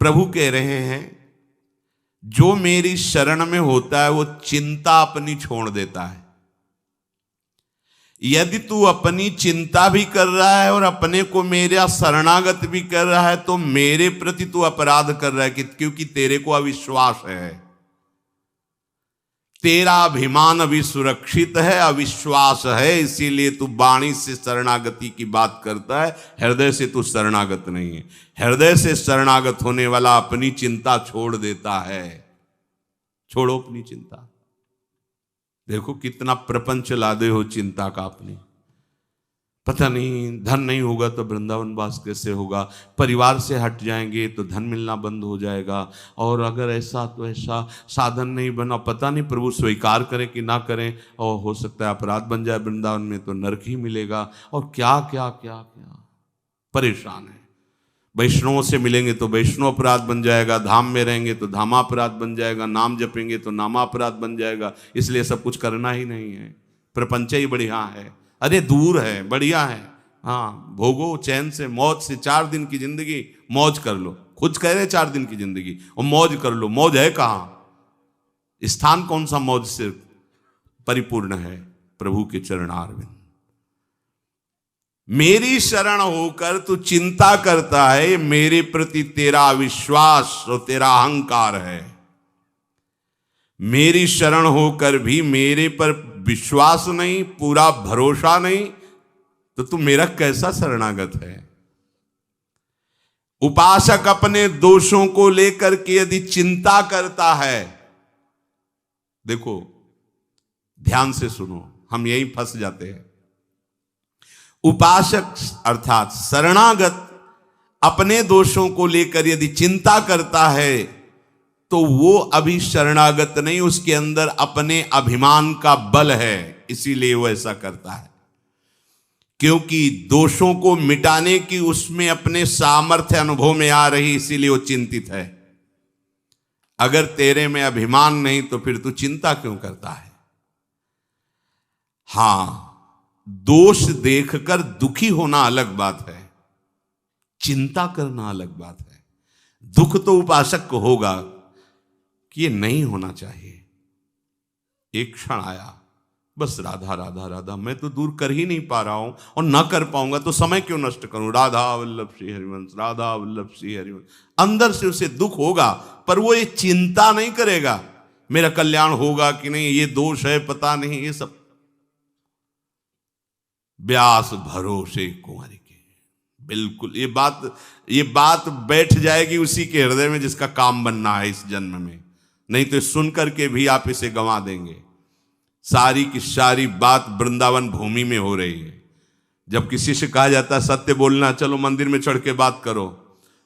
प्रभु कह रहे हैं जो मेरी शरण में होता है वो चिंता अपनी छोड़ देता है। यदि तू अपनी चिंता भी कर रहा है और अपने को मेरा शरणागत भी कर रहा है तो मेरे प्रति तू अपराध कर रहा है, क्योंकि तेरे को अविश्वास है, तेरा अभिमान अभी सुरक्षित है, अविश्वास है, इसीलिए तू वाणी से शरणागति की बात करता है, हृदय से तू शरणागत नहीं है। हृदय से शरणागत होने वाला अपनी चिंता छोड़ देता है। छोड़ो अपनी चिंता। देखो कितना प्रपंच लादे हो चिंता का अपनी। पता नहीं धन नहीं होगा तो वृंदावन वास कैसे होगा, परिवार से हट जाएंगे तो धन मिलना बंद हो जाएगा, और अगर ऐसा तो ऐसा साधन नहीं बना, पता नहीं प्रभु स्वीकार करें कि ना करें, और हो सकता है अपराध बन जाए वृंदावन में तो नरक ही मिलेगा, और क्या क्या क्या क्या परेशान है। वैष्णवों से मिलेंगे तो वैष्णव अपराध बन जाएगा, धाम में रहेंगे तो धामापराध बन जाएगा, नाम जपेंगे तो नामापराध बन जाएगा, इसलिए सब कुछ करना ही नहीं है। प्रपंच ही बढ़िया है, अरे दूर है, बढ़िया है, हाँ भोगो चैन से, मौज से। 4 दिन की जिंदगी मौज कर लो, खुद कह रहे 4 दिन की जिंदगी और मौज कर लो। मौज है कहाँ? स्थान कौन सा मौज से परिपूर्ण है? प्रभु के चरणारविंद। मेरी शरण होकर तू चिंता करता है, मेरे प्रति तेरा अविश्वास और तेरा अहंकार है। मेरी शरण होकर भी मेरे पर विश्वास नहीं, पूरा भरोसा नहीं, तो तू मेरा कैसा शरणागत है? उपासक अपने दोषों को लेकर के यदि चिंता करता है, देखो ध्यान से सुनो, हम यहीं फंस जाते हैं। उपासक अर्थात शरणागत अपने दोषों को लेकर यदि चिंता करता है तो वो अभी शरणागत नहीं, उसके अंदर अपने अभिमान का बल है, इसीलिए वो ऐसा करता है। क्योंकि दोषों को मिटाने की उसमें अपने सामर्थ्य अनुभव में आ रही, इसीलिए वो चिंतित है। अगर तेरे में अभिमान नहीं तो फिर तू चिंता क्यों करता है? हां, दोष देखकर दुखी होना अलग बात है, चिंता करना अलग बात है। दुख तो उपासक को होगा कि ये नहीं होना चाहिए। एक क्षण आया, बस राधा राधा राधा, मैं तो दूर कर ही नहीं पा रहा हूं और ना कर पाऊंगा तो समय क्यों नष्ट करूं? राधा वल्लभ श्री हरिवंश, राधा वल्लभ श्री हरिवंश। अंदर से उसे दुख होगा, पर वो ये चिंता नहीं करेगा मेरा कल्याण होगा कि नहीं, ये दोष है पता नहीं, ये सब व्यास भरोसे कुंवरी के। बिल्कुल ये बात बैठ जाएगी उसी के हृदय में जिसका काम बनना है इस जन्म में, नहीं तो सुन करके भी आप इसे गंवा देंगे। सारी की सारी बात वृंदावन भूमि में हो रही है। जब किसी से कहा जाता है सत्य बोलना, चलो मंदिर में चढ़ के बात करो,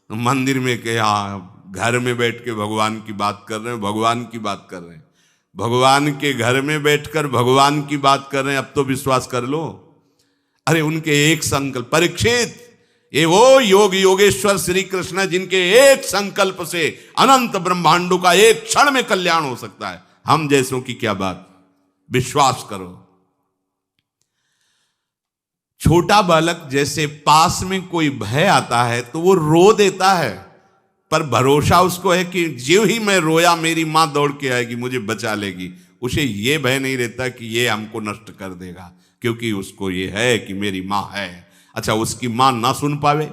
तो मंदिर में के हाँ घर में बैठ के भगवान की बात कर रहे हैं, भगवान की बात कर रहे हैं, भगवान के घर में बैठकर भगवान की बात कर रहे हैं। अब तो विश्वास कर लो। अरे उनके एक संकल्प, परीक्षित ये वो योग योगेश्वर श्री कृष्ण जिनके एक संकल्प से अनंत ब्रह्मांडों का एक क्षण में कल्याण हो सकता है। हम जैसों की क्या बात, विश्वास करो। छोटा बालक जैसे पास में कोई भय आता है तो वो रो देता है, पर भरोसा उसको है कि जो ही मैं रोया मेरी मां दौड़ के आएगी, मुझे बचा लेगी। उसे ये भय नहीं रहता कि ये हमको नष्ट कर देगा, क्योंकि उसको ये है कि मेरी मां है। अच्छा, उसकी मां ना सुन पावे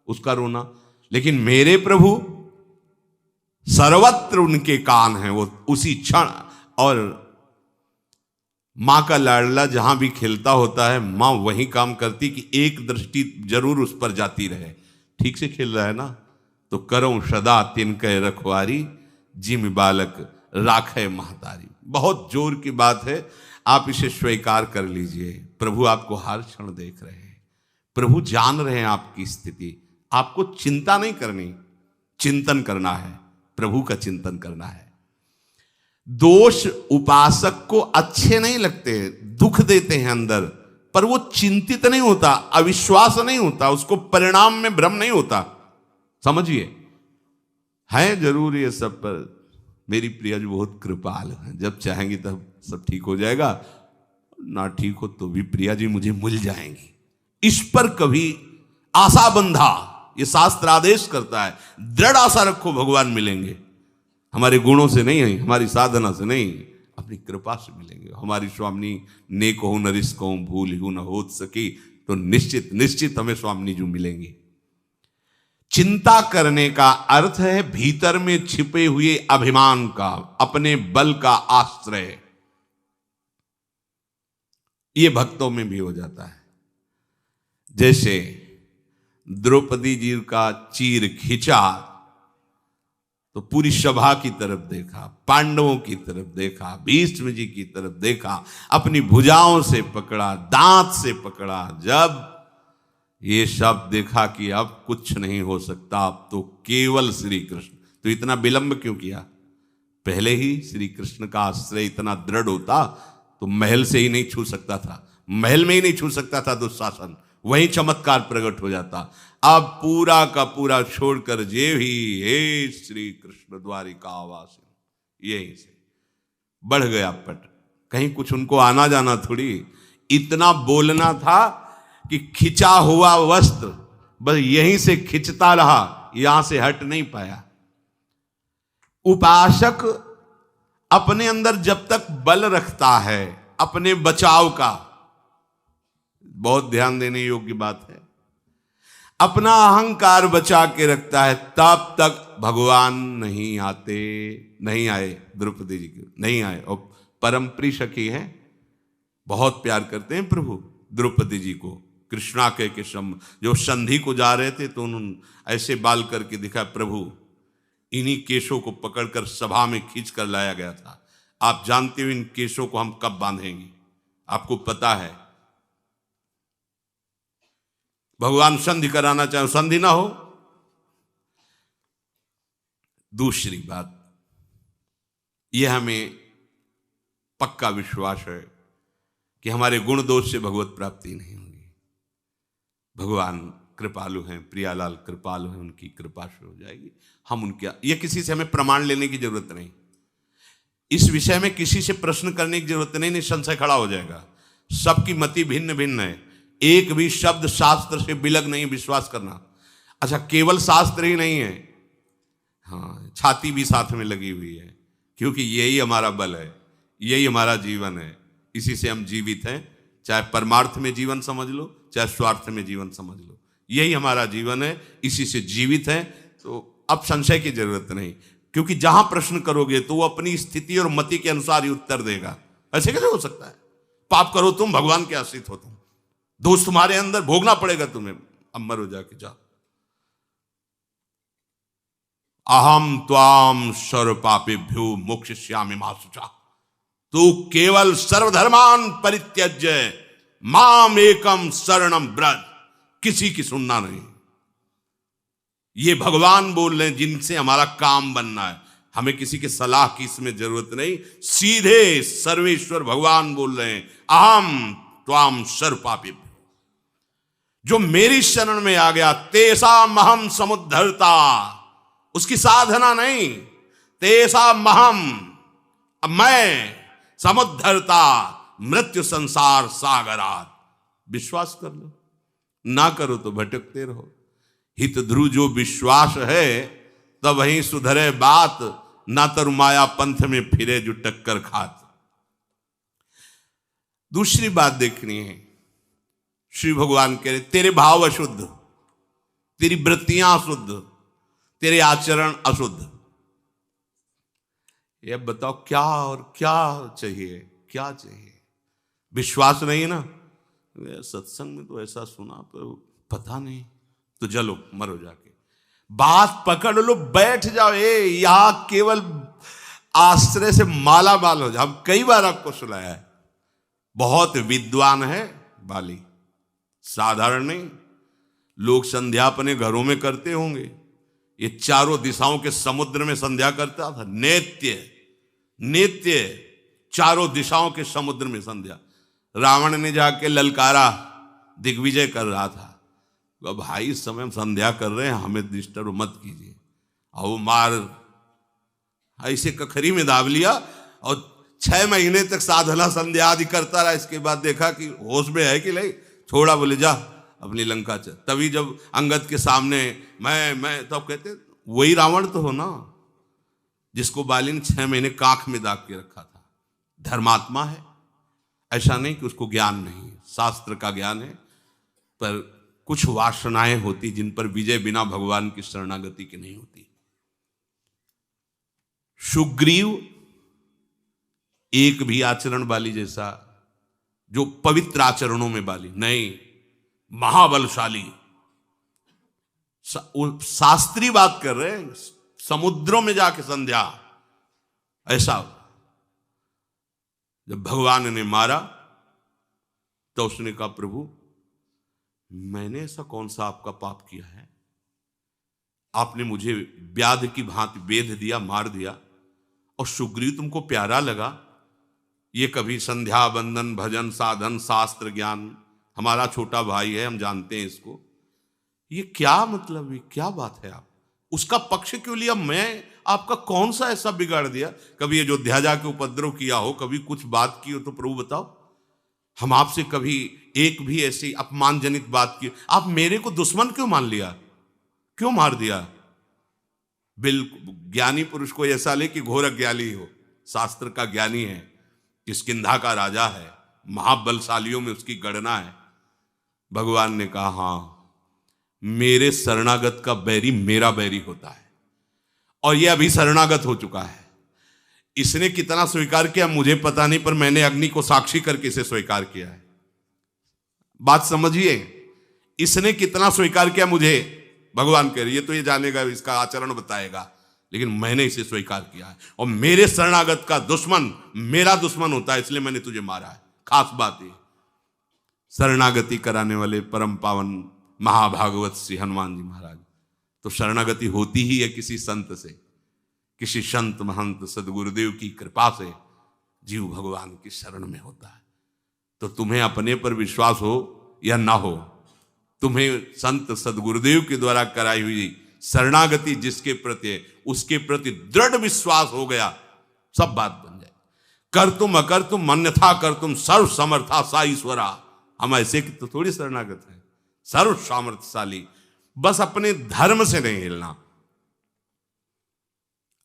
उसका रोना, लेकिन मेरे प्रभु सर्वत्र उनके कान हैं, वो उसी क्षण। और मां का लाडला जहां भी खेलता होता है, मां वही काम करती कि एक दृष्टि जरूर उस पर जाती रहे। ठीक से खेल रहा है ना, तो करो सदा तिनके रखवारी, जिम बालक राखे महतारी। बहुत जोर की बात है, आप इसे स्वीकार कर लीजिए। प्रभु आपको हर क्षण देख रहे हैं, प्रभु जान रहे हैं आपकी स्थिति। आपको चिंता नहीं करनी, चिंतन करना है, प्रभु का चिंतन करना है। दोष उपासक को अच्छे नहीं लगते, दुख देते हैं अंदर, पर वो चिंतित नहीं होता, अविश्वास नहीं होता, उसको परिणाम में भ्रम नहीं होता। समझिए, है जरूर ये सब, पर मेरी प्रिया जी बहुत कृपाल है, जब चाहेंगी तब सब ठीक हो जाएगा, ना ठीक हो तो भी प्रिया जी मुझे मिल जाएंगी। इस पर कभी आशा बंधा, ये शास्त्र आदेश करता है। दृढ़ आशा रखो भगवान मिलेंगे, हमारे गुणों से नहीं है, हमारी साधना से नहीं, अपनी कृपा से मिलेंगे। हमारी स्वामी ने कहूं न रिस कहूं भूल ही न हो सकी, तो निश्चित निश्चित हमें स्वामी जी मिलेंगे। चिंता करने का अर्थ है भीतर में छिपे हुए अभिमान का, अपने बल का आश्रय। ये भक्तों में भी हो जाता है। जैसे द्रौपदी जी का चीर खींचा तो पूरी सभा की तरफ देखा, पांडवों की तरफ देखा, भीष्म जी की तरफ देखा, अपनी भुजाओं से पकड़ा, दांत से पकड़ा। जब ये सब देखा कि अब कुछ नहीं हो सकता, अब तो केवल श्री कृष्ण, तो इतना विलंब क्यों किया? पहले ही श्री कृष्ण का आश्रय इतना दृढ़ होता तो महल से ही नहीं छू सकता था, महल में ही नहीं छू सकता था दुशासन, वही चमत्कार प्रकट हो जाता। अब पूरा का पूरा छोड़कर जे भी हे श्री कृष्ण द्वारिकावास, यहीं से बढ़ गया पट। कहीं कुछ उनको आना जाना थोड़ी, इतना बोलना था कि खिंचा हुआ वस्त्र बस यहीं से खिंचता रहा, यहां से हट नहीं पाया। उपासक अपने अंदर जब तक बल रखता है अपने बचाव का, बहुत ध्यान देने योग्य बात है, अपना अहंकार बचा के रखता है, तब तक भगवान नहीं आते। नहीं आए द्रौपदी जी के, नहीं आए। और परम प्रिय सखी है, बहुत प्यार करते हैं प्रभु द्रौपदी जी को। कृष्णा के जो संधि को जा रहे थे तो उन्होंने ऐसे बाल करके दिखा, प्रभु इन्हीं केशों को पकड़कर सभा में खींच कर लाया गया था। आप जानते हो इन केशों को हम कब बांधेंगे, आपको पता है। भगवान संधि कराना चाहे, संधि ना हो। दूसरी बात, यह हमें पक्का विश्वास है कि हमारे गुण दोष से भगवत प्राप्ति नहीं होगी। भगवान कृपालु हैं, प्रियालाल कृपालु हैं, उनकी कृपा से हो जाएगी। हम उनके, ये किसी से हमें प्रमाण लेने की जरूरत नहीं, इस विषय में किसी से प्रश्न करने की जरूरत नहीं, संशय खड़ा हो जाएगा। सबकी मति भिन्न भिन्न है, एक भी शब्द शास्त्र से बिलग नहीं विश्वास करना। अच्छा, केवल शास्त्र ही नहीं है, हाँ, छाती भी साथ में लगी हुई है, क्योंकि यही हमारा बल है, यही हमारा जीवन है, इसी से हम जीवित हैं। चाहे परमार्थ में जीवन समझ लो, चाहे स्वार्थ में जीवन समझ लो, यही हमारा जीवन है, इसी से जीवित है। तो अब संशय की जरूरत नहीं, क्योंकि जहां प्रश्न करोगे तो वो अपनी स्थिति और मति के अनुसार ही उत्तर देगा। ऐसे कैसे हो सकता है? पाप करो तुम, भगवान के आश्रित हो तुम, दोष तुम्हारे अंदर, भोगना पड़ेगा तुम्हें, अमर हो जाके जाओ। अहम त्वाम सर्व पापेभ्यो मोक्षयिष्यामि मा शुचा, तू केवल सर्वधर्मान परित्यज्य माम एकम शरणम ब्रज, किसी की सुनना नहीं। ये भगवान बोल रहे हैं जिनसे हमारा काम बनना है, हमें किसी के सलाह की इसमें जरूरत नहीं, सीधे सर्वेश्वर भगवान बोल रहे हैं, अहम त्वाम सर्व पापेभ्यो, जो मेरी शरण में आ गया तेसा महम समुद्धरता, उसकी साधना नहीं, तेसा महम, मैं समुद्धरता मृत्यु संसार सागरात। विश्वास कर लो, ना करो तो भटकते रहो। हित ध्रुव जो विश्वास है तब वहीं सुधरे बात, ना तरु माया पंथ में फिरे जो टक्कर खात। दूसरी बात देखनी है, श्री भगवान कह रहे तेरे भाव अशुद्ध, तेरी वृत्तियां अशुद्ध, तेरे आचरण अशुद्ध। ये बताओ क्या और क्या चाहिए, क्या चाहिए? विश्वास नहीं ना, सत्संग में तो ऐसा सुना पर पता नहीं, तो चलो मरो जाके, बात पकड़ लो, बैठ जाओ। यहां केवल आश्रय से माला माल हो जाओ। हम कई बार आपको सुनाया है, बहुत विद्वान है बाली, साधारण नहीं। लोग संध्या अपने घरों में करते होंगे, ये चारों दिशाओं के समुद्र में संध्या करता था। नित्य नित्य चारों दिशाओं के समुद्र में संध्या। रावण ने जाके ललकारा, दिग्विजय कर रहा था, भाई इस समय हम संध्या कर रहे हैं, हमें डिस्टर्ब मत कीजिए। और वो मार ऐसे कखरी में दाब लिया और 6 महीने तक साधना संध्या आदि करता रहा। इसके बाद देखा कि होश में है कि नहीं, छोड़ा, बोले जा अपनी लंका तभी जब अंगद के सामने मैं तब कहते वही रावण तो हो ना जिसको बाली ने 6 महीने कांख में दाग के रखा था। धर्मात्मा है, ऐसा नहीं कि उसको ज्ञान नहीं, शास्त्र का ज्ञान है, पर कुछ वासनाएं होती जिन पर विजय बिना भगवान की शरणागति की नहीं होती। सुग्रीव एक भी आचरण बाली जैसा, जो पवित्र आचरणों में बाली नहीं, महाबलशाली। शास्त्री बात कर रहे हैं, समुद्रों में जाके संध्या। ऐसा जब भगवान ने मारा तो उसने कहा प्रभु मैंने ऐसा कौन सा आपका पाप किया है, आपने मुझे व्याध की भांति बेध दिया, मार दिया, और सुग्रीव तुमको प्यारा लगा। ये कभी संध्या बंदन भजन साधन शास्त्र ज्ञान, हमारा छोटा भाई है, हम जानते हैं इसको, ये क्या मतलब, ये क्या बात है, आप उसका पक्ष क्यों लिया, मैं आपका कौन सा ऐसा बिगाड़ दिया, कभी अयोध्या जाके उपद्रव किया हो, कभी कुछ बात की हो तो प्रभु बताओ, हम आपसे कभी एक भी ऐसी अपमानजनित बात की, आप मेरे को दुश्मन क्यों मान लिया, क्यों मार दिया। बिल्कुल ज्ञानी पुरुष को ऐसा ले कि घोर अज्ञानी हो, शास्त्र का ज्ञानी है, किष्किंधा का राजा है, महाबलशालियों में उसकी गणना है। भगवान ने कहा हाँ, मेरे शरणागत का बैरी मेरा बैरी होता है, और यह अभी शरणागत हो चुका है। इसने कितना स्वीकार किया मुझे पता नहीं, पर मैंने अग्नि को साक्षी करके इसे स्वीकार किया है। बात समझिए, इसने कितना स्वीकार किया मुझे, भगवान कह रही है तो ये जानेगा, इसका आचरण बताएगा, लेकिन मैंने इसे स्वीकार किया है, और मेरे शरणागत का दुश्मन मेरा दुश्मन होता है, इसलिए मैंने तुझे मारा है। खास बात है, शरणागति कराने वाले परम पावन महाभागवत श्री हनुमान जी महाराज, तो शरणागति होती ही है किसी संत से, किसी संत महंत सदगुरुदेव की कृपा से जीव भगवान की शरण में होता है। तो तुम्हें अपने पर विश्वास हो या ना हो, तुम्हें संत सदगुरुदेव के द्वारा कराई हुई शरणागति जिसके प्रति है, उसके प्रति दृढ़ विश्वास हो गया, सब बात बन जाए। कर तुम अकर तुम अन्यथा कर तुम सर्व समर्था सा ईश्वरा। हम ऐसे की तो थोड़ी शरणागत है, सर्व सामर्थ्यशाली, बस अपने धर्म से नहीं हिलना,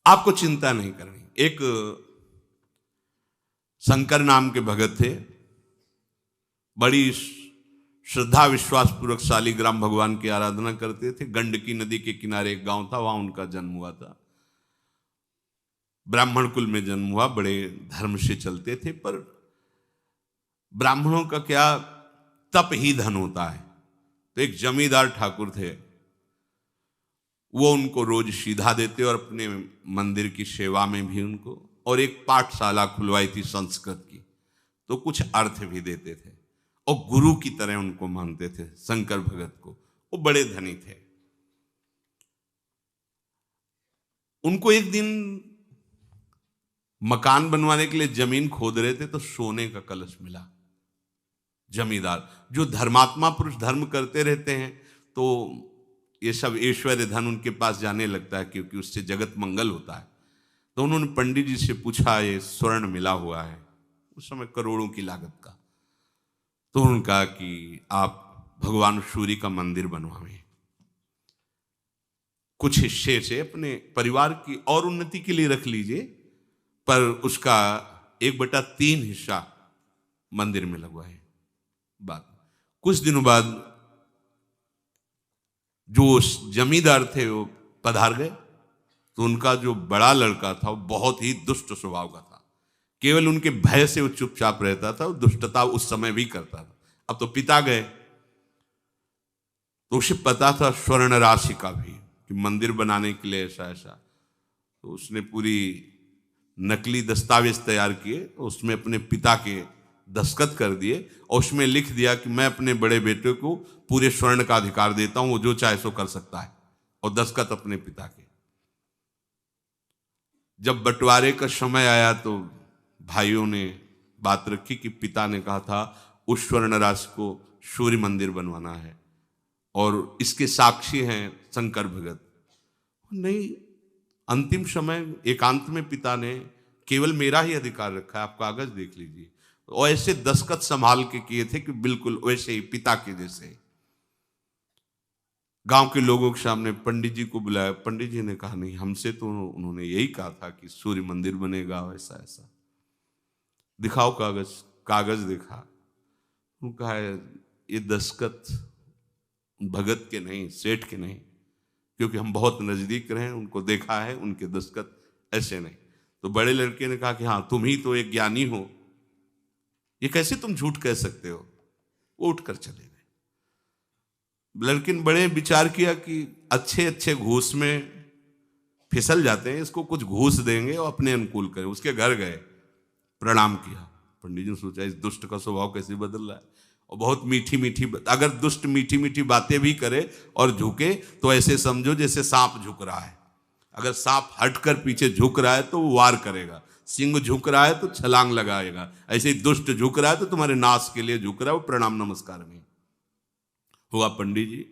आपको चिंता नहीं करनी। एक शंकर नाम के भगत थे, बड़ी श्रद्धा विश्वास पूर्वक शालिग्राम भगवान की आराधना करते थे। गंडकी नदी के किनारे एक गांव था, वहां उनका जन्म हुआ था। ब्राह्मण कुल में जन्म हुआ, बड़े धर्म से चलते थे, पर ब्राह्मणों का क्या तप ही धन होता है। तो एक जमींदार ठाकुर थे, वो उनको रोज सीधा देते और अपने मंदिर की सेवा में भी उनको, और एक पाठशाला खुलवाई थी संस्कृत की, तो कुछ अर्थ भी देते थे, और गुरु की तरह उनको मानते थे शंकर भगत को। वो बड़े धनी थे। उनको एक दिन मकान बनवाने के लिए जमीन खोद रहे थे, तो सोने का कलश मिला। जमींदार जो धर्मात्मा पुरुष धर्म करते रहते हैं, तो ये सब ऐश्वर्य धन उनके पास जाने लगता है, क्योंकि उससे जगत मंगल होता है। तो उन्होंने पंडित जी से पूछा, ये स्वर्ण मिला हुआ है, उस समय करोड़ों की लागत का। तो उन्होंने कहा कि आप भगवान सूर्य का मंदिर बनवाएं, कुछ हिस्से से अपने परिवार की और उन्नति के लिए रख लीजिए, पर उसका 1/3 हिस्सा मंदिर में लगवाए। बात कुछ दिनों बाद जो जमींदार थे वो पधार गए, तो उनका जो बड़ा लड़का था वो बहुत ही दुष्ट स्वभाव का था। केवल उनके भय से वो चुपचाप रहता था, वो दुष्टता उस समय भी करता था। अब तो पिता गए, तो उसे पता था स्वर्ण राशि का भी कि मंदिर बनाने के लिए ऐसा ऐसा, तो उसने पूरी नकली दस्तावेज तैयार किए, उसमें अपने पिता के दस्तखत कर दिए, और उसमें लिख दिया कि मैं अपने बड़े बेटे को पूरे स्वर्ण का अधिकार देता हूं, वो जो चाहे सो कर सकता है, और दस्तखत अपने पिता के। जब बंटवारे का समय आया तो भाइयों ने बात रखी कि पिता ने कहा था उस स्वर्ण राशि को सूर्य मंदिर बनवाना है, और इसके साक्षी हैं शंकर भगत। नहीं, अंतिम समय एकांत में पिता ने केवल मेरा ही अधिकार रखा है, आप कागज देख लीजिए। और ऐसे दस्तखत संभाल के किए थे कि बिल्कुल वैसे ही पिता के जैसे। गांव के लोगों के सामने पंडित जी को बुलाया। पंडित जी ने कहा नहीं, हमसे तो उन्होंने यही कहा था कि सूर्य मंदिर बनेगा, ऐसा ऐसा, दिखाओ कागज। कागज देखा, उन्होंने कहा ये दस्तखत भगत के नहीं, सेठ के नहीं, क्योंकि हम बहुत नजदीक रहे, उनको देखा है, उनके दस्तखत ऐसे नहीं। तो बड़े लड़के ने कहा कि हाँ तुम ही तो एक ज्ञानी हो, ये कैसे तुम झूठ कह सकते हो। वो उठकर चले गए। लड़के ने बड़े विचार किया कि अच्छे अच्छे घूस में फिसल जाते हैं, इसको कुछ घूस देंगे और अपने अनुकूल करें। उसके घर गए, प्रणाम किया। पंडित जी ने सोचा इस दुष्ट का स्वभाव कैसे बदल रहा है, और बहुत मीठी मीठी, अगर दुष्ट मीठी मीठी बातें भी करे और झुके तो ऐसे समझो जैसे सांप झुक रहा है। अगर सांप हटकर पीछे झुक रहा है तो वो वार करेगा, सिंह झुक रहा है तो छलांग लगाएगा, ऐसे ही दुष्ट झुक रहा है तो तुम्हारे नाश के लिए झुक रहा है, वो प्रणाम नमस्कार नहीं हुआ। पंडित जी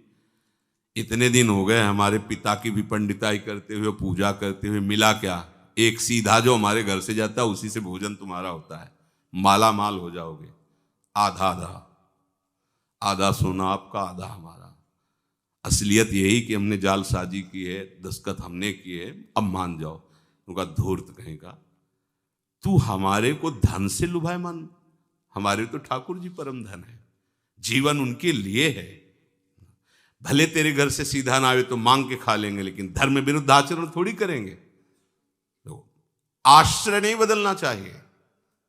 इतने दिन हो गए हमारे पिता की भी पंडिताई करते हुए, पूजा करते हुए, मिला क्या, एक सीधा जो हमारे घर से जाता है उसी से भोजन तुम्हारा होता है, माला माल हो जाओगे। आधा आधा, आधा सोना आपका, आधा हमारा। असलियत यही कि हमने जालसाजी की है, दस्तखत हमने किए, अब मान जाओ। उनका धूर्त कहेगा, तू हमारे को धन से लुभाए मन, हमारे तो ठाकुर जी परम धन है, जीवन उनके लिए है। भले तेरे घर से सीधा ना आवे तो मांग के खा लेंगे, लेकिन धर्म विरुद्ध आचरण थोड़ी करेंगे। तो आश्रय नहीं बदलना चाहिए,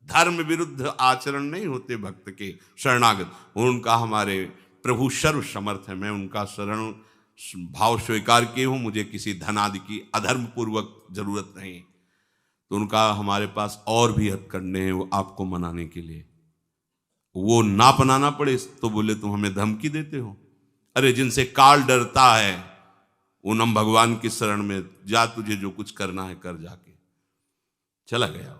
धर्म विरुद्ध आचरण नहीं होते भक्त के शरणागत। उनका हमारे प्रभु सर्व समर्थ है, मैं उनका शरण भाव स्वीकार किए हूं, मुझे किसी धन आदि की अधर्म पूर्वक जरूरत नहीं। तो उनका हमारे पास और भी हथकंडे हैं वो आपको मनाने के लिए, वो ना अपनाना पड़े तो बोले तुम हमें धमकी देते हो। अरे जिनसे काल डरता है उन हम भगवान की शरण में जा, तुझे जो कुछ करना है कर, जाके चला गया।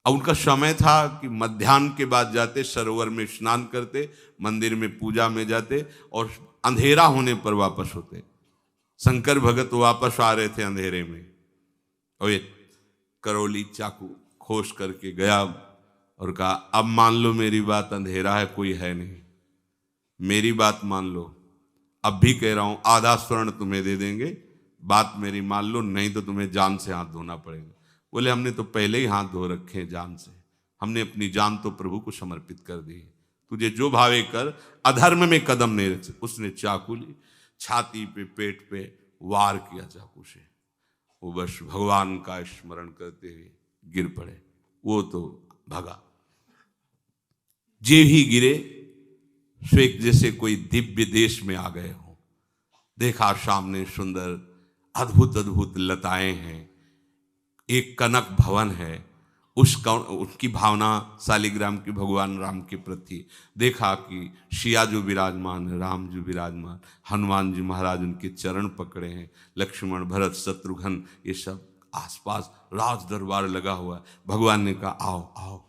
अब उनका समय था कि मध्याह्न के बाद जाते, सरोवर में स्नान करते, मंदिर में पूजा में जाते और अंधेरा होने पर वापस होते। शंकर भगत वापस आ रहे थे अंधेरे में, और ये करौली चाकू खोस करके गया और कहा अब मान लो मेरी बात, अंधेरा है कोई है नहीं, मेरी बात मान लो, अब भी कह रहा हूं आधा स्वर्ण तुम्हें दे देंगे, बात मेरी मान लो, नहीं तो तुम्हें जान से हाथ धोना पड़ेगा। बोले हमने तो पहले ही हाथ धो रखे हैं जान से, हमने अपनी जान तो प्रभु को समर्पित कर दी है, तुझे जो भावे कर, अधर्म में कदम नहीं रख। उसने चाकू ली, छाती पे पेट पे वार किया चाकू से, वो बस भगवान का स्मरण करते हुए गिर पड़े, वो तो भगा। जे ही गिरे स्वेक जैसे कोई दिव्य देश में आ गए हो। देखा सामने सुंदर अद्भुत अद्भुत लताएं हैं, एक कनक भवन है, उसकी भावना शालिग्राम की भगवान राम के प्रति। देखा कि सिया जो विराजमान है, राम जो विराजमान, हनुमान जी महाराज उनके चरण पकड़े हैं, लक्ष्मण भरत शत्रुघ्न ये सब आसपास राज दरबार लगा हुआ है। भगवान ने कहा आओ आओ,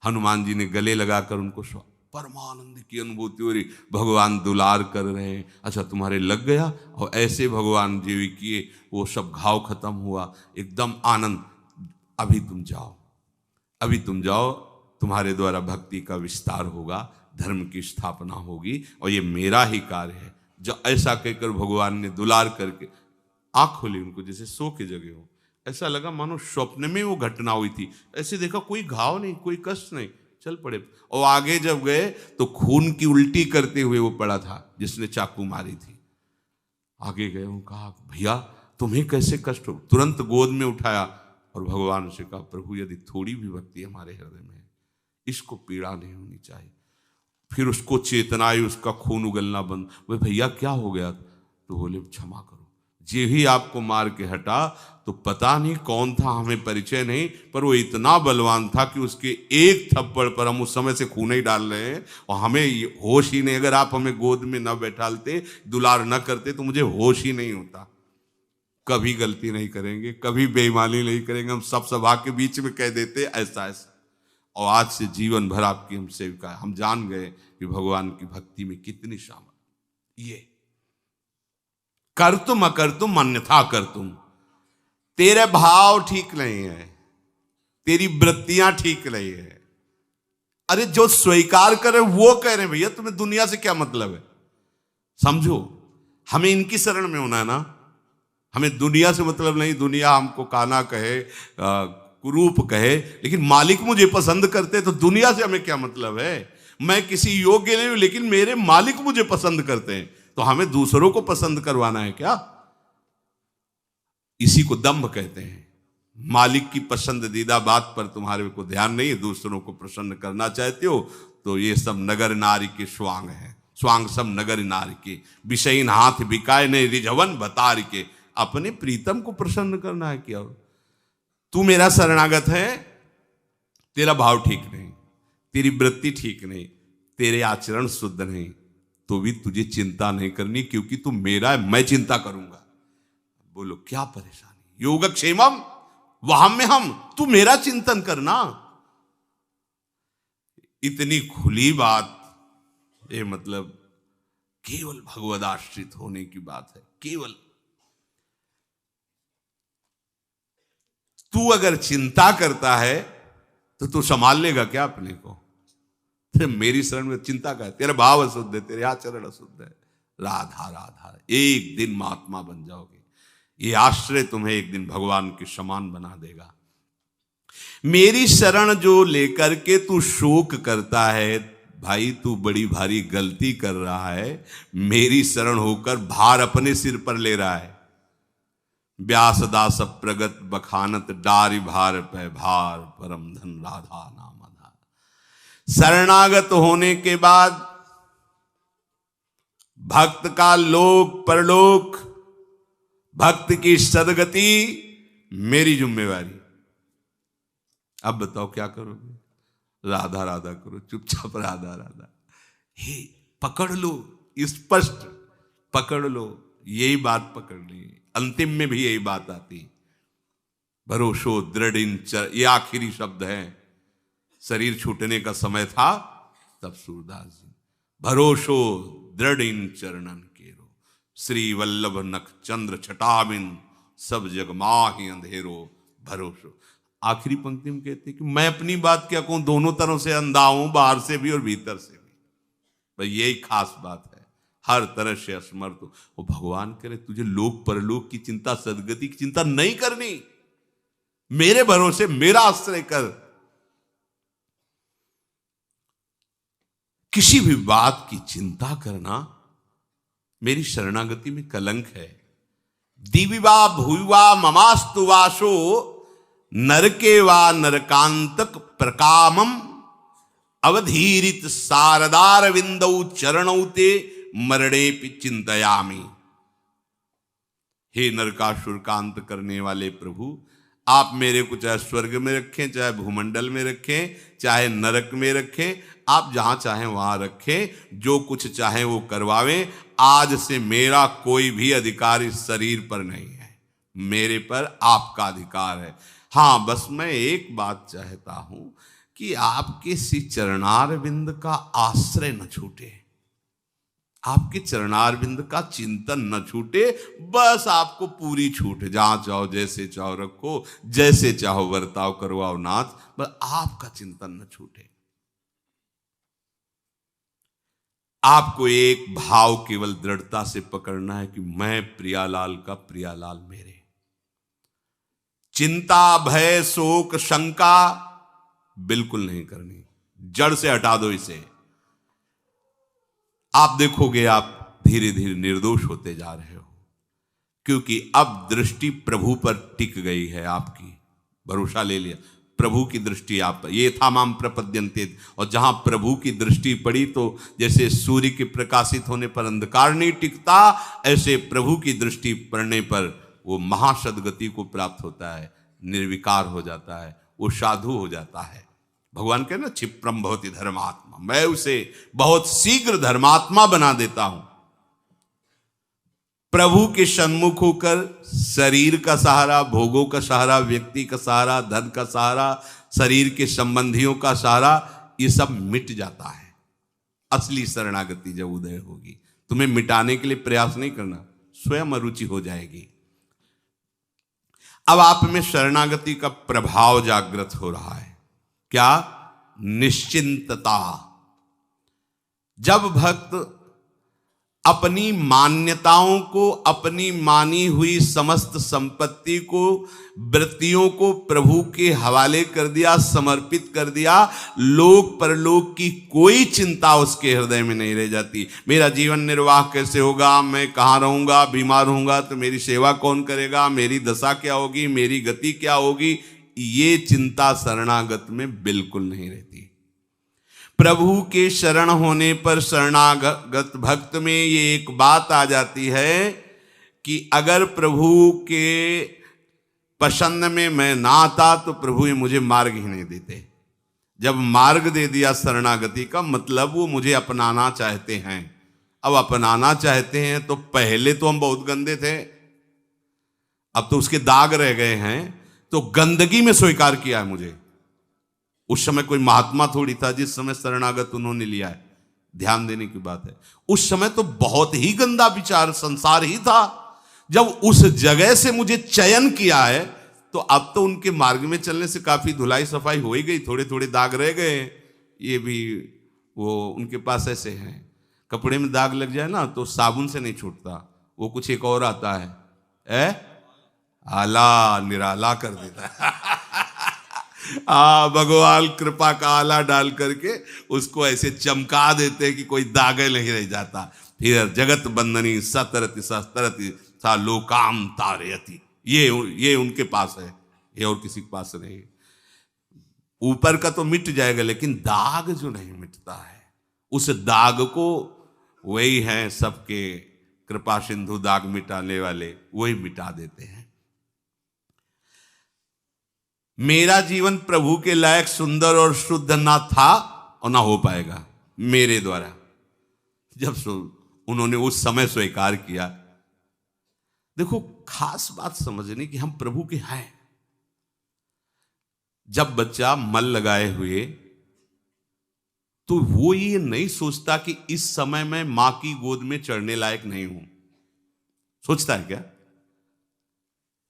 हनुमान जी ने गले लगाकर उनको परमानंद की अनुभूति हो रही, भगवान दुलार कर रहे हैं। अच्छा तुम्हारे लग गया, और ऐसे भगवान जीवी किए, वो सब घाव खत्म हुआ, एकदम आनंद। अभी तुम जाओ, अभी तुम जाओ, तुम्हारे द्वारा भक्ति का विस्तार होगा, धर्म की स्थापना होगी, और ये मेरा ही कार्य है। जो ऐसा कहकर भगवान ने दुलार करके आँख खोली उनको, जैसे सो के जगे हो, ऐसा लगा मानो स्वप्न में वो घटना हुई थी। ऐसे देखा कोई घाव नहीं, कोई कष्ट नहीं, चल पड़े। और आगे जब गए तो खून की उल्टी करते हुए वो पड़ा था जिसने चाकू मारी थी। आगे गए, कहा भैया तुम्हें कैसे कष्ट हो, तुरंत गोद में उठाया और भगवान से कहा प्रभु यदि थोड़ी भी भक्ति हमारे हृदय में है, इसको पीड़ा नहीं होनी चाहिए। फिर उसको चेतना आई, उसका खून उगलना बंद। वे भैया क्या हो गया, तो बोले क्षमा करो। जे ही आपको मार के हटा तो पता नहीं कौन था, हमें परिचय नहीं, पर वो इतना बलवान था कि उसके एक थप्पड़ पर हम उस समय से खून ही डाल रहे हैं और हमें होश ही नहीं। अगर आप हमें गोद में न बैठालते, दुलार न करते, तो मुझे होश ही नहीं होता। कभी गलती नहीं करेंगे, कभी बेईमानी नहीं करेंगे, हम सब सभा के बीच में कह देते ऐसा ऐसा। और आज से जीवन भर आपकी हम सेविका है। हम जान गए कि भगवान की भक्ति में कितनी सामर्थ्य। ये कर तुम अकर तुम अन्यथा कर तुम, तेरे भाव ठीक नहीं है, तेरी वृत्तियां ठीक नहीं है। अरे जो स्वीकार करे वो कह रहे भैया तुम्हें दुनिया से क्या मतलब है, समझो। हमें इनकी शरण में होना है ना। हमें दुनिया से मतलब नहीं, दुनिया हमको काना कहे, कुरूप कहे, लेकिन मालिक मुझे पसंद करते तो दुनिया से हमें क्या मतलब है। मैं किसी योग्य नहीं हूं, लेकिन मेरे मालिक मुझे पसंद करते हैं, तो हमें दूसरों को पसंद करवाना है क्या? इसी को दंभ कहते हैं। मालिक की पसंदीदा बात पर तुम्हारे को ध्यान नहीं है, दूसरों को प्रसन्न करना चाहते हो, तो ये सब नगर नारी के स्वांग है। स्वांग सब नगर नारी के, विषयीन हाथ बिकाए ने रिझवन बतार के। अपने प्रीतम को प्रसन्न करना है क्या? तू मेरा शरणागत है, तेरा भाव ठीक नहीं, तेरी वृत्ति ठीक नहीं, तेरे आचरण शुद्ध नहीं, तो भी तुझे चिंता नहीं करनी, क्योंकि तू मेरा है, मैं चिंता करूंगा। बोलो क्या परेशानी? योगक्षेमम वहम में हम, तू मेरा चिंतन करना। इतनी खुली बात, ये मतलब केवल भगवदाश्रित होने की बात है। केवल तू अगर चिंता करता है तो तू संभाल लेगा क्या अपने को? फिर मेरी शरण में चिंता का है, तेरा भाव अशुद्ध है, तेरे आचरण अशुद्ध है। राधा राधा, एक दिन महात्मा बन जाओगे। ये आश्रय तुम्हें एक दिन भगवान के समान बना देगा। मेरी शरण जो लेकर के तू शोक करता है, भाई तू बड़ी भारी गलती कर रहा है। मेरी शरण होकर भार अपने सिर पर ले रहा है। व्यासदास प्रगत बखानत डारी भार पे भार, परम धन राधा नाम आधार। शरणागत होने के बाद भक्त का लोक परलोक, भक्त की सदगति मेरी जिम्मेवारी। अब बताओ क्या करोगे? राधा राधा करो, चुपचाप राधा राधा। हे पकड़ लो, स्पष्ट पकड़ लो, यही बात पकड़ ली। अंतिम में भी यही बात आती, भरोसो दृढ़ इंचर, ये आखिरी शब्द है। शरीर छूटने का समय था, तब सूरदास जी, भरोसो दृढ़ इन चरणन केरो, श्री वल्लभ नख चंद्र छटाबिन, सब जग माहि अंधेरो भरोसो। आखिरी पंक्ति में कहते कि मैं अपनी बात क्या कहूं, दोनों तरह से अंधा हूं, बाहर से भी और भीतर से भी। भाई यही खास बात है, हर तरह से असमर्थ हो। वो भगवान करे तुझे लोक परलोक की चिंता, सदगति की चिंता नहीं करनी, मेरे भरोसे मेरा आश्रय कर। किसी भी बात की चिंता करना मेरी शरणागति में कलंक है। दिविवा भूवा ममास्तु वासो, नरके वा नरकांतक प्रकामम, अवधीरित सारदार विंदौ चरणौ ते मरणे पि चिंतयामि। हे नरकासुर का अंत करने वाले प्रभु, आप मेरे को चाहे स्वर्ग में रखें, चाहे भूमंडल में रखें, चाहे नरक में रखें, आप जहां चाहें वहां रखें, जो कुछ चाहें वो करवावें। आज से मेरा कोई भी अधिकार इस शरीर पर नहीं है, मेरे पर आपका अधिकार है। हाँ, बस मैं एक बात चाहता हूं कि आपके श्री चरणारविंद का आश्रय न छूटे, आपके चरणारविंद का चिंतन न छूटे। बस आपको पूरी छूट, जहां चाहो जैसे चाहो रखो, जैसे चाहो बर्ताव करवाओ नाथ, बस आपका चिंतन न छूटे। आपको एक भाव केवल दृढ़ता से पकड़ना है कि मैं प्रियालाल का प्रियालाल मेरे। चिंता भय शोक शंका बिल्कुल नहीं करनी, जड़ से हटा दो इसे। आप देखोगे आप धीरे धीरे निर्दोष होते जा रहे हो, क्योंकि अब दृष्टि प्रभु पर टिक गई है आपकी। भरोसा ले लिया, प्रभु की दृष्टि आप पर। ये था माम प्रपद्यन्ते, और जहां प्रभु की दृष्टि पड़ी तो जैसे सूर्य के प्रकाशित होने पर अंधकार नहीं टिकता, ऐसे प्रभु की दृष्टि पड़ने पर वो महासदगति को प्राप्त होता है, निर्विकार हो जाता है, वो साधु हो जाता है। भगवान कहे ना, क्षिप्रम भवति धर्मात्मा, मैं उसे बहुत शीघ्र धर्मात्मा बना देता हूं। प्रभु के सन्मुख होकर शरीर का सहारा, भोगों का सहारा, व्यक्ति का सहारा, धन का सहारा, शरीर के संबंधियों का सहारा, ये सब मिट जाता है। असली शरणागति जब उदय होगी, तुम्हें मिटाने के लिए प्रयास नहीं करना, स्वयं अरुचि हो जाएगी। अब आप में शरणागति का प्रभाव जागृत हो रहा है। क्या? निश्चिंतता। जब भक्त अपनी मान्यताओं को, अपनी मानी हुई समस्त संपत्ति को, वृत्तियों को प्रभु के हवाले कर दिया, समर्पित कर दिया। लोक परलोक की कोई चिंता उसके हृदय में नहीं रह जाती। मेरा जीवन निर्वाह कैसे होगा, मैं कहाँ रहूंगा, बीमार होऊंगा तो मेरी सेवा कौन करेगा, मेरी दशा क्या होगी, मेरी गति क्या होगी, ये चिंता शरणागत में बिल्कुल नहीं रहती। प्रभु के शरण होने पर शरणागत भक्त में ये एक बात आ जाती है कि अगर प्रभु के पसंद में मैं ना आता तो प्रभु ये मुझे मार्ग ही नहीं देते। जब मार्ग दे दिया शरणागति का मतलब वो मुझे अपनाना चाहते हैं। अब अपनाना चाहते हैं तो पहले तो हम बहुत गंदे थे, अब तो उसके दाग रह गए हैं, तो गंदगी में स्वीकार किया है मुझे। उस समय कोई महात्मा थोड़ी था जिस समय शरणागत उन्होंने लिया है, ध्यान देने की बात है। उस समय तो बहुत ही गंदा विचार संसार ही था। जब उस जगह से मुझे चयन किया है तो अब तो उनके मार्ग में चलने से काफी धुलाई सफाई हो ही गई, थोड़े थोड़े दाग रह गए। ये भी वो उनके पास ऐसे हैं, कपड़े में दाग लग जाए ना तो साबुन से नहीं छूटता, वो कुछ एक और आता है आला निराला कर देता है। भगवान कृपा का आला डाल करके उसको ऐसे चमका देते हैं कि कोई दाग नहीं रह जाता। फिर जगत बंदनी सतरति सस्तरति सा लोकाम तारयति, ये उनके पास है, ये और किसी के पास नहीं। ऊपर का तो मिट जाएगा लेकिन दाग जो नहीं मिटता है, उस दाग को वही हैं सबके कृपा सिंधु दाग मिटाने वाले, वही मिटा देते हैं। मेरा जीवन प्रभु के लायक सुंदर और शुद्ध ना था और ना हो पाएगा मेरे द्वारा। जब उन्होंने उस समय स्वीकार किया, देखो खास बात समझने की, हम प्रभु के हैं। जब बच्चा मल लगाए हुए तो वो ये नहीं सोचता कि इस समय मैं मां की गोद में चढ़ने लायक नहीं हूं, सोचता है क्या?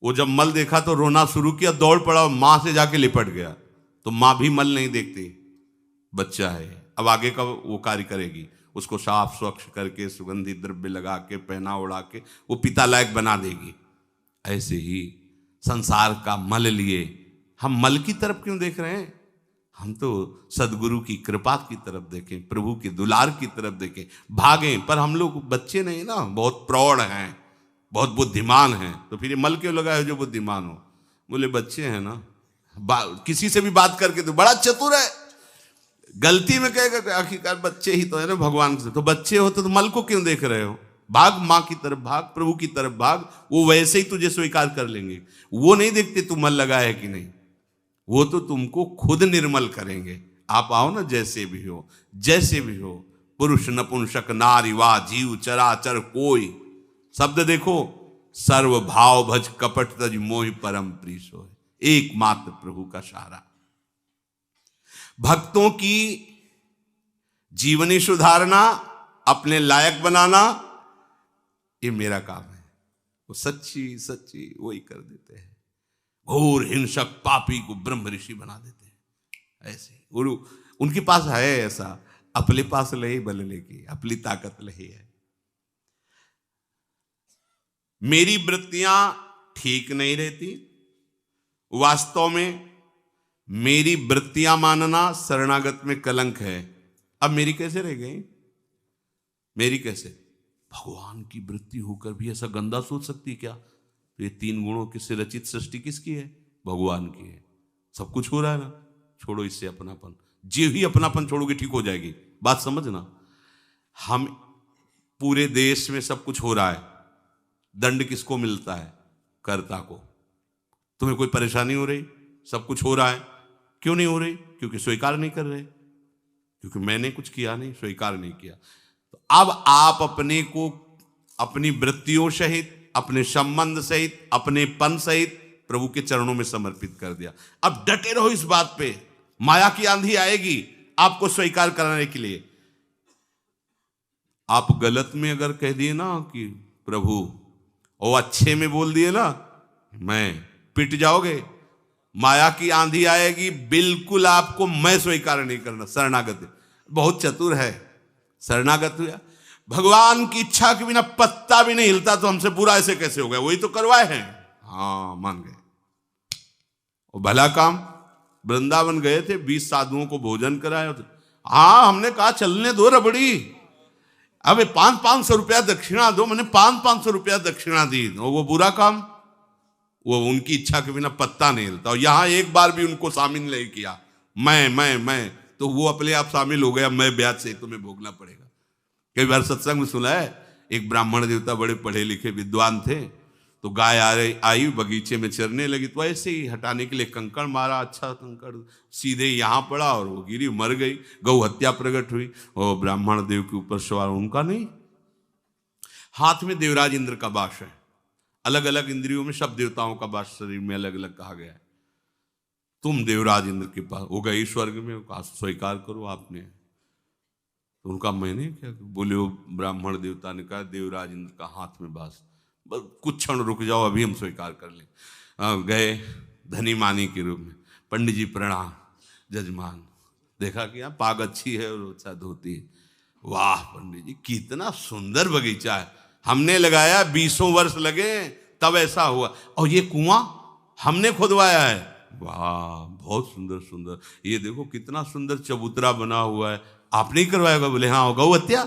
वो जब मल देखा तो रोना शुरू किया, दौड़ पड़ा, मां से जाके लिपट गया। तो मां भी मल नहीं देखती, बच्चा है, अब आगे का वो कार्य करेगी, उसको साफ स्वच्छ करके सुगंधित द्रव्य लगा के पहना उड़ा के वो पिता लायक बना देगी। ऐसे ही संसार का मल लिए हम मल की तरफ क्यों देख रहे हैं? हम तो सदगुरु की कृपा की तरफ देखें, प्रभु के दुलार की तरफ देखें, भागें। पर हम लोग बच्चे नहीं ना, बहुत प्रौढ़ हैं, बहुत बुद्धिमान हैं। तो फिर ये मल क्यों लगाए जो बुद्धिमान हो? बोले बच्चे हैं ना, किसी से भी बात करके तो बड़ा चतुर है, गलती में कहेगा आखिरकार बच्चे ही तो है ना भगवान से। तो बच्चे हो तो मल को क्यों देख रहे हो? भाग मां की तरफ, भाग प्रभु की तरफ भाग, वो वैसे ही तुझे स्वीकार कर लेंगे। वो नहीं देखते तू मल लगाया है कि नहीं, वो तो तुमको खुद निर्मल करेंगे। आप आओ ना, जैसे भी हो, जैसे भी हो, पुरुष नपुंसक नारी वा जीव चराचर कोई, शब्द देखो, सर्व भाव भज कपट तज मोहि परम प्रीस हो, एकमात्र प्रभु का सहारा। भक्तों की जीवनी सुधारना, अपने लायक बनाना, ये मेरा काम है। वो सच्ची सच्ची वही कर देते हैं। घोर हिंसक पापी को ब्रह्म ऋषि बना देते हैं। ऐसे उनके पास है ऐसा, अपने पास लही बल लेके, अपनी ताकत लही है। मेरी वृत्तियां ठीक नहीं रहती। वास्तव में मेरी वृत्तियां मानना शरणागत में कलंक है। अब मेरी कैसे रह गई? मेरी कैसे? भगवान की वृत्ति होकर भी ऐसा गंदा सोच सकती क्या? ये तीन गुणों से रचित सृष्टि किसकी है? भगवान की है। सब कुछ हो रहा है ना, छोड़ो इससे अपनापन। जो ही अपनापन छोड़ोगे ठीक हो जाएगी। बात समझना, हम पूरे देश में सब कुछ हो रहा है, दंड किसको मिलता है? कर्ता को। तुम्हें कोई परेशानी हो रही? सब कुछ हो रहा है, क्यों नहीं हो रही? क्योंकि स्वीकार नहीं कर रहे, क्योंकि मैंने कुछ किया नहीं, स्वीकार नहीं किया। तो अब आप अपने को अपनी वृत्तियों सहित, अपने संबंध सहित, अपने पन सहित प्रभु के चरणों में समर्पित कर दिया। अब डटे रहो इस बात पे। माया की आंधी आएगी आपको स्वीकार कराने के लिए। आप गलत में अगर कह दिए ना कि प्रभु, और अच्छे में बोल दिए ना मैं, पिट जाओगे। माया की आंधी आएगी, बिल्कुल आपको मैं स्वीकार नहीं करना। शरणागत बहुत चतुर है, शरणागत हुआ। भगवान की इच्छा के बिना पत्ता भी नहीं हिलता, तो हमसे बुरा ऐसे कैसे हो गया? वही तो करवाए हैं। हाँ, मान गए। और भला काम, वृंदावन गए थे, 20 साधुओं को भोजन कराया। हाँ, हमने कहा चलने दो रबड़ी, अबे 500-500 रुपया दक्षिणा दो। मैंने 500-500 रुपया दक्षिणा दी। वो बुरा काम, वो उनकी इच्छा के बिना पत्ता नहीं हिलता। और यहां एक बार भी उनको शामिल नहीं किया, मैं तो वो अपने आप शामिल हो गया, मैं ब्याज से तुम्हें भोगना पड़ेगा। कई बार सत्संग में सुना है, एक ब्राह्मण देवता बड़े पढ़े लिखे विद्वान थे, तो गाय आई बगीचे में चरने लगी, तो ऐसे ही हटाने के लिए कंकड़ मारा, अच्छा कंकड़ सीधे यहाँ पड़ा और वो गिरी, मर गई। गौ हत्या प्रकट हुई और ब्राह्मण देव के ऊपर सवार, उनका नहीं। हाथ में देवराज इंद्र का वास है, अलग अलग इंद्रियों में सब देवताओं का वास शरीर में अलग अलग कहा गया है। तुम देवराज इंद्र के पास वो गई स्वर्ग में, कहा स्वीकार करो आपने। तो उनका मैंने क्या बोले, वो ब्राह्मण देवता ने कहा देवराज इंद्र का हाथ में वास, बस कुछ क्षण रुक जाओ, अभी हम स्वीकार कर लें। गए धनी मानी के रूप में, पंडित जी प्रणाम, जजमान देखा कि यहाँ पाग अच्छी है और अच्छा धोती है। वाह पंडित जी, कितना सुंदर बगीचा है, हमने लगाया 20 वर्ष लगे तब ऐसा हुआ। और ये कुआं हमने खुदवाया है, वाह बहुत सुंदर सुंदर, ये देखो कितना सुंदर चबूतरा बना हुआ है, आपने ही करवाया होगा? बोले हाँ। गौ हत्या,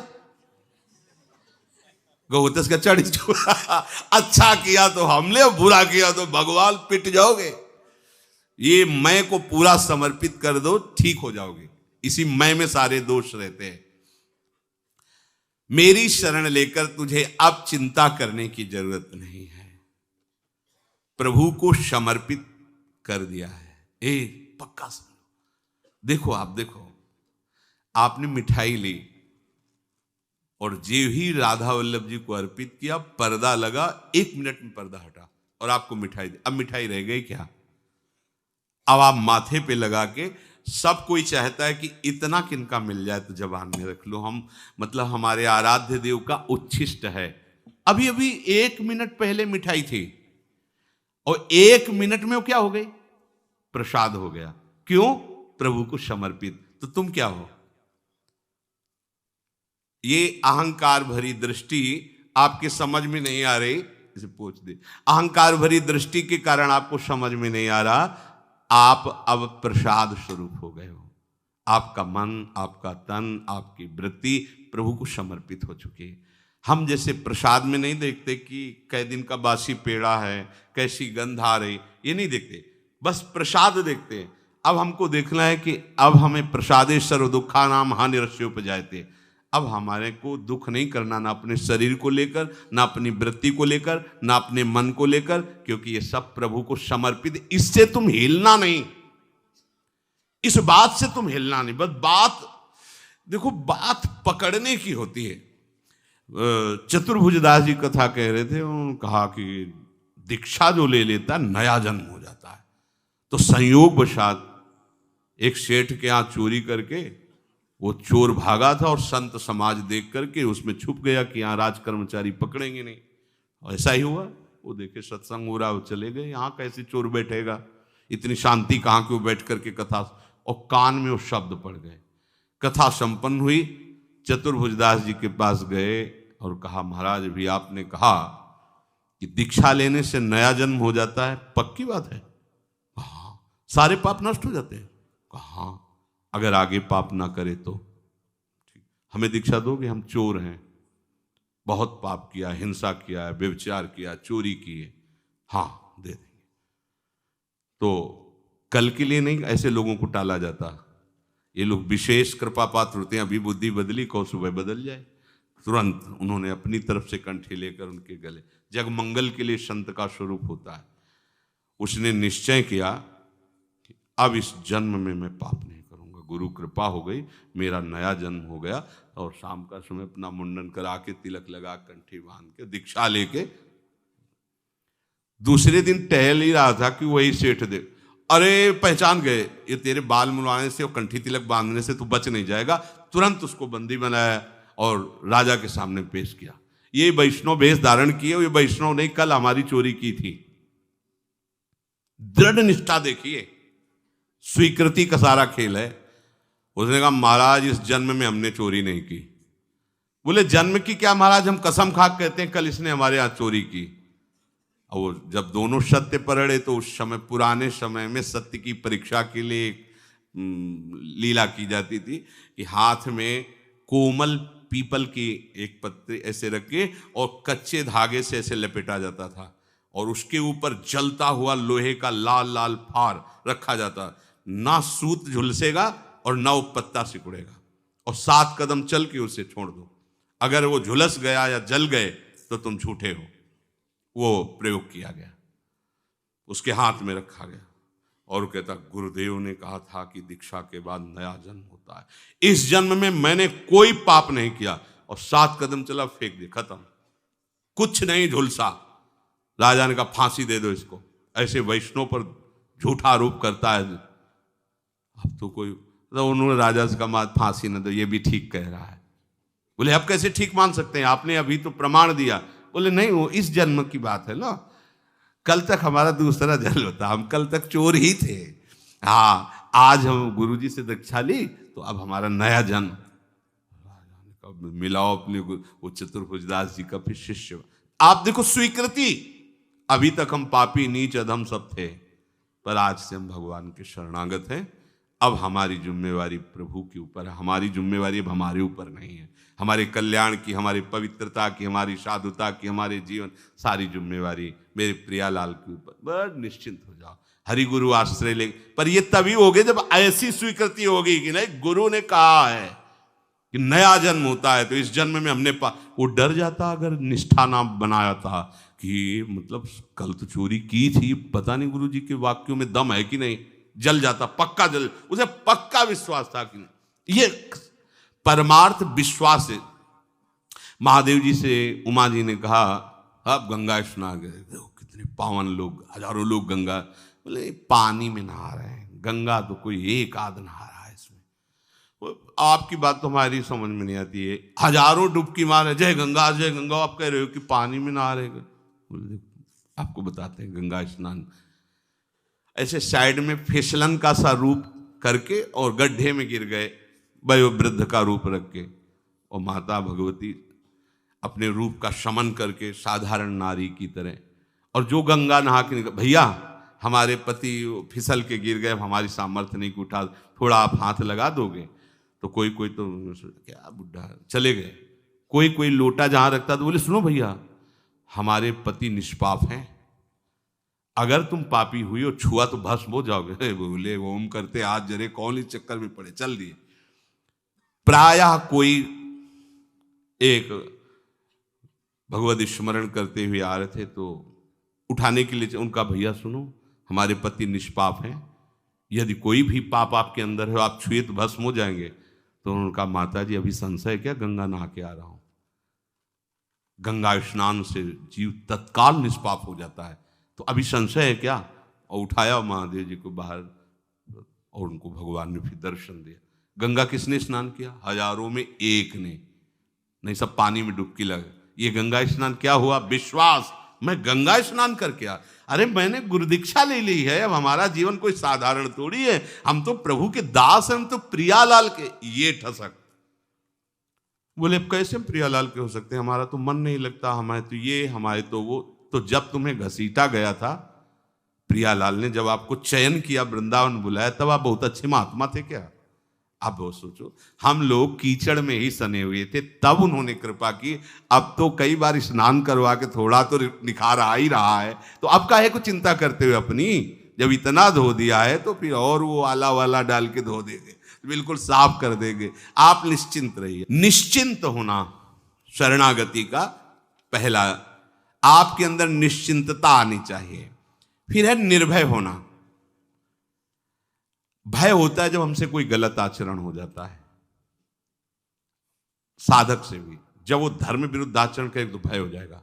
गौ हत्या का चढ़ अच्छा किया तो हमने, बुरा किया तो भगवान, पिट जाओगे। ये मैं को पूरा समर्पित कर दो, ठीक हो जाओगे। इसी मैं में सारे दोष रहते हैं। मेरी शरण लेकर तुझे अब चिंता करने की जरूरत नहीं है, प्रभु को समर्पित कर दिया है। पक्का समझो। देखो आप, देखो आपने मिठाई ली और जो ही राधा वल्लभ जी को अर्पित किया, पर्दा लगा, 1 मिनट में पर्दा हटा और आपको मिठाई दी। अब मिठाई रह गई क्या? अब आप माथे पे लगा के, सब कोई चाहता है कि इतना किनका मिल जाए तो जबान में रख लो, हम मतलब हमारे आराध्य देव का उच्छिष्ट है। अभी अभी 1 मिनट पहले मिठाई थी और 1 मिनट में वो क्या हो गई? प्रसाद हो गया। क्यों? प्रभु को समर्पित। तो तुम क्या हो? ये अहंकार भरी दृष्टि आपके समझ में नहीं आ रही, इसे पूछ दे। अहंकार भरी दृष्टि के कारण आपको समझ में नहीं आ रहा, आप अब प्रसाद स्वरूप हो गए हो। आपका मन, आपका तन, आपकी वृत्ति प्रभु को समर्पित हो चुकी है। हम जैसे प्रसाद में नहीं देखते कि कै दिन का बासी पेड़ा है, कैसी गंध आ रही, ये नहीं देखते, बस प्रसाद देखते हैं। अब हमको देखना है कि अब हमें प्रसादे सर्व दुखा नाम हानिरस्योपजायते। अब हमारे को दुख नहीं करना, ना अपने शरीर को लेकर, ना अपनी वृत्ति को लेकर, ना अपने मन को लेकर, क्योंकि ये सब प्रभु को समर्पित। इससे तुम हिलना नहीं, इस बात से तुम हिलना नहीं। बस बात देखो, बात पकड़ने की होती है। चतुर्भुजदास जी कथा कह रहे थे, उन्होंने कहा कि दीक्षा जो ले लेता नया जन्म हो जाता है। तो संयोग वशात एक सेठ के यहाँ चोरी करके वो चोर भागा था और संत समाज देख करके उसमें छुप गया कि यहाँ राज कर्मचारी पकड़ेंगे नहीं। और ऐसा ही हुआ, वो देखे सत्संग हो रहा, वो चले गए। यहाँ कैसे चोर बैठेगा, इतनी शांति कहाँ क्यों बैठ करके कथा, और कान में वो शब्द पड़ गए। कथा संपन्न हुई, चतुर्भुजदास जी के पास गए और कहा महाराज भी आपने कहा कि दीक्षा लेने से नया जन्म हो जाता है, पक्की बात है? हाँ। सारे पाप नष्ट हो जाते हैं? हाँ। अगर आगे पाप ना करे तो हमें दीक्षा दोगे? हम चोर हैं, बहुत पाप किया, हिंसा किया है, व्यभिचार किया, चोरी की है। हाँ, दे देंगे। तो कल के लिए नहीं ऐसे लोगों को टाला जाता। ये लोग विशेष कृपा पात्र होते हैं। अभी बुद्धि बदली, कौ सुबह बदल जाए। तुरंत उन्होंने अपनी तरफ से कंठी लेकर उनके गले, जग मंगल के लिए संत का स्वरूप होता है। उसने निश्चय किया कि अब इस जन्म में मैं पाप नहीं करूंगा। गुरु कृपा हो गई, मेरा नया जन्म हो गया। और शाम का समय अपना मुंडन करा के, तिलक लगा, कंठी बांध के, दीक्षा लेके दूसरे दिन टहल ही रहा था कि वही सेठ दे, अरे पहचान गए, ये तेरे बाल मुलाने से और कंठी तिलक बांधने से तू बच नहीं जाएगा। तुरंत उसको बंदी बनाया और राजा के सामने पेश किया। ये वैष्णव वेश धारण किए, ये वैष्णव नहीं, कल हमारी चोरी की थी। दृढ़ निष्ठा देखिए, स्वीकृति का सारा खेल है। उसने कहा महाराज इस जन्म में हमने चोरी नहीं की। बोले जन्म की क्या महाराज, हम कसम खा के कहते हैं कल इसने हमारे यहाँ चोरी की। और वो जब दोनों सत्य पर अड़े तो उस समय, पुराने समय में सत्य की परीक्षा के लिए एक लीला की जाती थी कि हाथ में कोमल पीपल की एक पत्ते ऐसे रख के और कच्चे धागे से ऐसे लपेटा जाता था और उसके ऊपर जलता हुआ लोहे का लाल लाल फार रखा जाता, ना सूत झुलसेगा और ना वो पत्ता सिकुड़ेगा, और 7 कदम चल के उसे छोड़ दो, अगर वो झुलस गया या जल गए तो तुम झूठे हो। वो प्रयोग किया गया, उसके हाथ में रखा गया और वो कहता गुरुदेव ने कहा था कि दीक्षा के बाद नया जन्म होता है, इस जन्म में मैंने कोई पाप नहीं किया, और 7 कदम चला, फेंक दे, खत्म, कुछ नहीं झुलसा। राजा ने कहा फांसी दे दो इसको, ऐसे वैष्णव पर झूठा आरोप करता है। अब तो कोई, तो उन्होंने राजा से कहा फांसी न दो, ये भी ठीक कह रहा है। बोले आप कैसे ठीक मान सकते हैं, आपने अभी तो प्रमाण दिया। बोले नहीं, वो इस जन्म की बात है ना, कल तक हमारा दूसरा जन्म होता, हम कल तक चोर ही थे, हाँ आज हम गुरुजी से दीक्षा ली तो अब हमारा नया जन्म। मिलाओ अपने वो चतुर्भुजदास जी का फिर शिष्य। आप देखो स्वीकृति, अभी तक हम पापी नीच अधम सब थे, पर आज से हम भगवान के शरणागत हैं। अब हमारी जिम्मेवारी प्रभु के ऊपर है, हमारी जिम्मेवारी अब हमारे ऊपर नहीं है। हमारे कल्याण की, हमारी पवित्रता की, हमारी साधुता की, हमारे जीवन सारी जिम्मेवारी मेरे प्रियालाल के ऊपर। बड़ निश्चिंत हो जाओ, हरि गुरु आश्रय ले। पर ये तभी होगे जब ऐसी स्वीकृति होगी कि नहीं, गुरु ने कहा है कि नया जन्म होता है, तो इस जन्म में हमने वो डर जाता अगर निष्ठा ना बनाया था कि मतलब कल तो चोरी की थी, पता नहीं गुरु जी के वाक्यों में दम है कि नहीं, जल जाता, पक्का जल, उसे पक्का विश्वास था कि नहीं। ये परमार्थ विश्वास है। महादेव जी से उमा जी ने कहा अब गंगा स्नान गए, देखो कितने पावन लोग, हजारों लोग गंगा, बोले पानी में नहा रहे हैं, गंगा तो कोई एक आध नहा रहा है इसमें। आपकी बात तो हमारी समझ में नहीं आती है, हजारों डुबकी मारे जय गंगा जय गंगा, आप कह रहे हो कि पानी में नहा रहे। बोले आपको बताते हैं गंगा स्नान ऐसे साइड में फिसलन का सा रूप करके और गड्ढे में गिर गए, वयोवृद्ध का रूप रख के, और माता भगवती अपने रूप का शमन करके साधारण नारी की तरह, और जो गंगा नहा के निकल, भैया हमारे पति फिसल के गिर गए, हमारी सामर्थ्य नहीं कि उठा, थोड़ा आप हाथ लगा दोगे। तो कोई कोई तो क्या बुढ़ा, चले गए। कोई कोई लोटा जहां रखता तो बोले सुनो भैया हमारे पति निष्पाप हैं, अगर तुम पापी हुई और छुआ तो भस्म हो जाओगे। बोले ओम करते हाथ जरे, कौन इस चक्कर में पड़े, चल दिए। प्रायः कोई एक भगवत स्मरण करते हुए आ रहे थे तो उठाने के लिए उनका, भैया सुनो हमारे पति निष्पाप हैं, यदि कोई भी पाप आपके अंदर है आप छुए तो भस्म हो जाएंगे। तो उनका माता जी अभी संशय क्या, गंगा नहा के आ रहा हूं। गंगा स्नान से जीव तत्काल निष्पाप हो जाता है, तो अभी संशय है क्या। और उठाया महादेव जी को बाहर और उनको भगवान ने फिर दर्शन दिया। गंगा किसने स्नान किया, हजारों में एक ने, नहीं सब पानी में डुबकी लगे। ये गंगा स्नान क्या हुआ, विश्वास, मैं गंगा स्नान करके आ, अरे मैंने गुरुदीक्षा ले ली है, अब हमारा जीवन कोई साधारण थोड़ी है, हम तो प्रभु के दास हैं, हम तो प्रियालाल के। ये ठसक, बोले कैसे हम प्रियालाल के हो सकते हैं, हमारा तो मन नहीं लगता, हमारे तो ये, हमारे तो वो। तो जब तुम्हें घसीटा गया था प्रियालाल ने, जब आपको चयन किया, वृंदावन बुलाया, तब आप बहुत अच्छे महात्मा थे क्या। अब वो सोचो, हम लोग कीचड़ में ही सने हुए थे, तब उन्होंने कृपा की। अब तो कई बार स्नान करवा के थोड़ा तो निखार आ ही रहा है, तो अब काहे को चिंता करते हुए अपनी, जब इतना धो दिया है तो फिर और वो आला वाला डाल के धो देंगे, बिल्कुल साफ कर देंगे। आप निश्चिंत रहिए। निश्चिंत होना शरणागति का पहला, आपके अंदर निश्चिंतता आनी चाहिए। फिर है निर्भय होना। भय होता है जब हमसे कोई गलत आचरण हो जाता है, साधक से भी जब वो धर्म विरुद्ध आचरण करे तो भय हो जाएगा,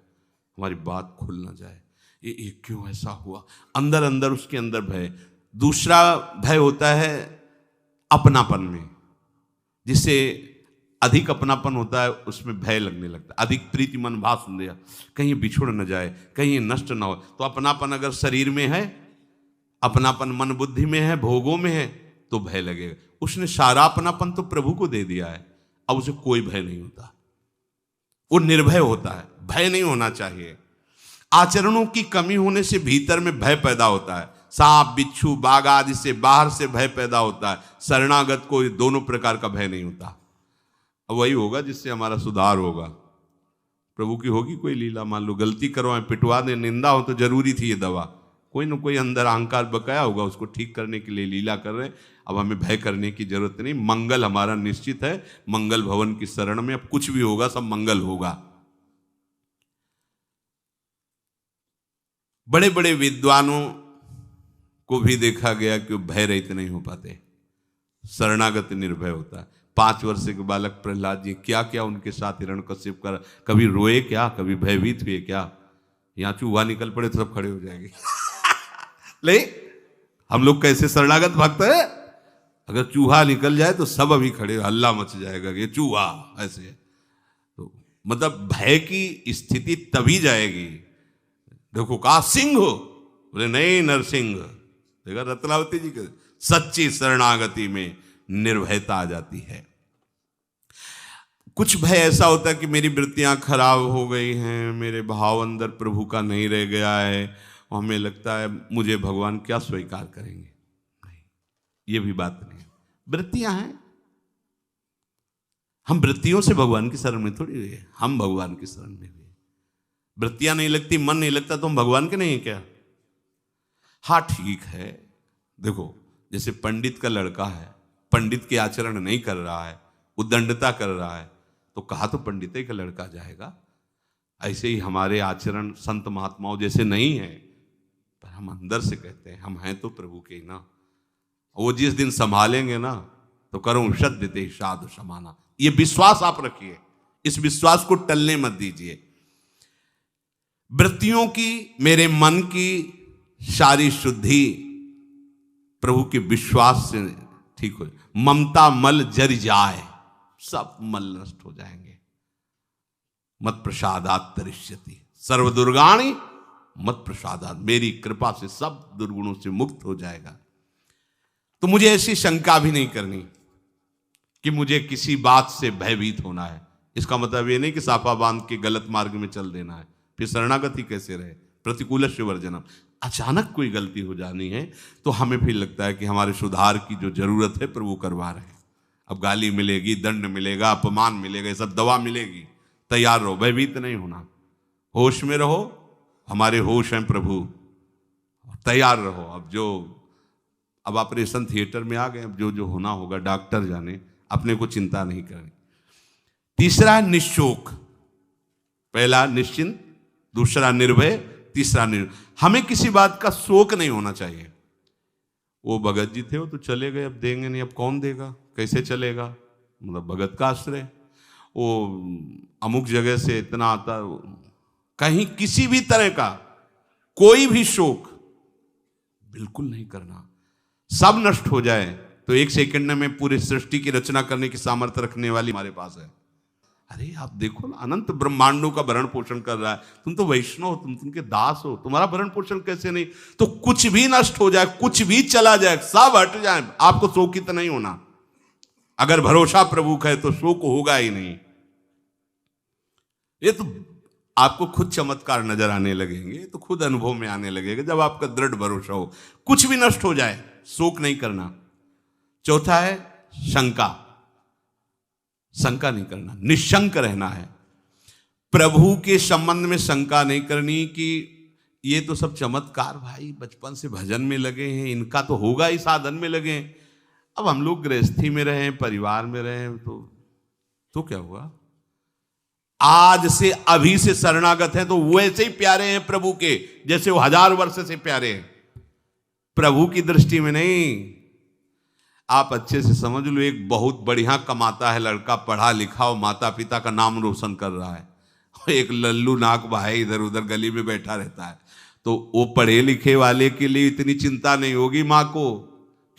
हमारी बात खुल ना जाए, ये क्यों ऐसा हुआ, अंदर अंदर उसके अंदर भय। दूसरा भय होता है अपनापन में, जिससे अधिक अपनापन होता है उसमें भय लगने लगता है। अधिक प्रीति मन भास दिया, कहीं बिछुड़ न जाए, कहीं नष्ट ना हो। तो अपनापन अगर शरीर में है, अपनापन मन बुद्धि में है, भोगों में है, तो भय लगेगा। उसने सारा अपनापन तो प्रभु को दे दिया है, अब उसे कोई भय नहीं होता। वो निर्भय होता है, भय नहीं होना चाहिए। आचरणों की कमी होने से भीतर में भय पैदा होता है। सांप, बिच्छू, बाघ आदि से बाहर से भय पैदा होता है। शरणागत को दोनों प्रकार का भय नहीं होता। अब वही होगा जिससे हमारा सुधार होगा। प्रभु की होगी कोई लीला, मान लो गलती करवाएं, पिटवा दें, निंदा हो तो जरूरी थी ये दवा। कोई ना कोई अंदर अहंकार बकाया होगा, उसको ठीक करने के लिए लीला कर रहे हैं। अब हमें भय करने की जरूरत नहीं, मंगल हमारा निश्चित है। मंगल भवन की शरण में अब कुछ भी होगा सब मंगल होगा। बड़े बड़े विद्वानों को भी देखा गया कि भय रहित नहीं हो पाते, शरणागत निर्भय होता है। 5 वर्ष के बालक प्रहलाद जी, क्या क्या उनके साथ हिरण्यकश्यप कर, कभी रोए क्या, कभी भयभीत हुए क्या? यहां चूहा निकल पड़े तो सब खड़े हो जाएंगे। ले हम लोग कैसे शरणागत भक्त है, अगर चूहा निकल जाए तो सब अभी खड़े, हल्ला मच जाएगा कि चूहा ऐसे। तो मतलब भय की स्थिति तभी जाएगी। देखो कहा सिंह हो, बोले नहीं नरसिंह। देखा रत्नावती जी के सच्ची शरणागति में निर्भयता आ जाती है। कुछ भय ऐसा होता है कि मेरी वृत्तियां खराब हो गई हैं, मेरे भाव अंदर प्रभु का नहीं रह गया है, और हमें लगता है मुझे भगवान क्या स्वीकार करेंगे। नहीं, ये भी बात नहीं है। वृत्तियां हैं, हम वृत्तियों से भगवान की शरण में थोड़ी हुए, हम भगवान की शरण में हुए। वृत्तियां नहीं लगती, मन नहीं लगता तो हम भगवान के नहीं है क्या? हाँ ठीक है, देखो जैसे पंडित का लड़का है, पंडित के आचरण नहीं कर रहा है, उद्दंडता कर रहा है, तो कहा तो पंडित का लड़का जाएगा। ऐसे ही हमारे आचरण संत महात्माओं जैसे नहीं है, पर हम अंदर से कहते हैं हम हैं तो प्रभु के ही ना। वो जिस दिन संभालेंगे ना तो करो शत देते साधु समाना। ये विश्वास आप रखिए, इस विश्वास को टलने मत दीजिए। वृत्तियों की, मेरे मन की सारी शुद्धि प्रभु के विश्वास से ठीक हो। ममता मल जर जाए, सब मल नष्ट हो जाएंगे। मत प्रसादात तरिष्यति सर्व दुर्गाणी मत प्रसादात, मेरी कृपा से सब दुर्गुणों से मुक्त हो जाएगा। तो मुझे ऐसी शंका भी नहीं करनी कि मुझे किसी बात से भयभीत होना है। इसका मतलब ये नहीं कि साफा बांध के गलत मार्ग में चल देना है, फिर शरणागति कैसे रहे। प्रतिकूलस्य वर्जनम, अचानक कोई गलती हो जानी है तो हमें फिर लगता है कि हमारे सुधार की जो जरूरत है प्रभु करवा रहे हैं। अब गाली मिलेगी, दंड मिलेगा, अपमान मिलेगा, ये सब दवा मिलेगी, तैयार रहो, भयभीत नहीं होना, होश में रहो। हमारे होश हैं प्रभु, तैयार रहो। अब ऑपरेशन थिएटर में आ गए, अब जो होना होगा डॉक्टर जाने, अपने को चिंता नहीं करनी। तीसरा निश्चोक, पहला निश्चिंत, दूसरा निर्भय, तीसरा निर्भय। हमें किसी बात का शोक नहीं होना चाहिए। वो भगत जी थे, वो तो चले गए, अब देंगे नहीं, अब कौन देगा, कैसे चलेगा, मतलब भगत का आश्रय। वो अमुक जगह से इतना आता, कहीं किसी भी तरह का कोई भी शोक बिल्कुल नहीं करना। सब नष्ट हो जाए तो 1 सेकंड में पूरी सृष्टि की रचना करने की सामर्थ्य रखने वाली हमारे पास है। अरे आप देखो ना, अनंत ब्रह्मांडों का भरण पोषण कर रहा है। तुम तो वैष्णव हो, तुम उनके दास हो, तुम्हारा भरण पोषण कैसे नहीं? तो कुछ भी नष्ट हो जाए, कुछ भी चला जाए, सब हट जाए, आपको शोकित नहीं होना। अगर भरोसा प्रभु का है तो शोक होगा ही नहीं। ये तो आपको खुद चमत्कार नजर आने लगेंगे, तो खुद अनुभव में आने लगेगा जब आपका दृढ़ भरोसा हो। कुछ भी नष्ट हो जाए, शोक नहीं करना। चौथा है शंका, शंका नहीं करना, निशंक रहना है। प्रभु के संबंध में शंका नहीं करनी कि ये तो सब चमत्कार भाई बचपन से भजन में लगे हैं, इनका तो होगा ही, साधन में लगे हैं। अब हम लोग गृहस्थी में रहे, परिवार में रहे, तो क्या हुआ? आज से अभी से शरणागत हैं तो वैसे ही प्यारे हैं प्रभु के जैसे वो 1000 वर्ष से प्यारे हैं। प्रभु की दृष्टि में नहीं। आप अच्छे से समझ लो, एक बहुत बढ़िया कमाता है लड़का, पढ़ा लिखा और माता पिता का नाम रोशन कर रहा है, एक लल्लू नाक भाई इधर उधर गली में बैठा रहता है, तो वो पढ़े लिखे वाले के लिए इतनी चिंता नहीं होगी माँ को,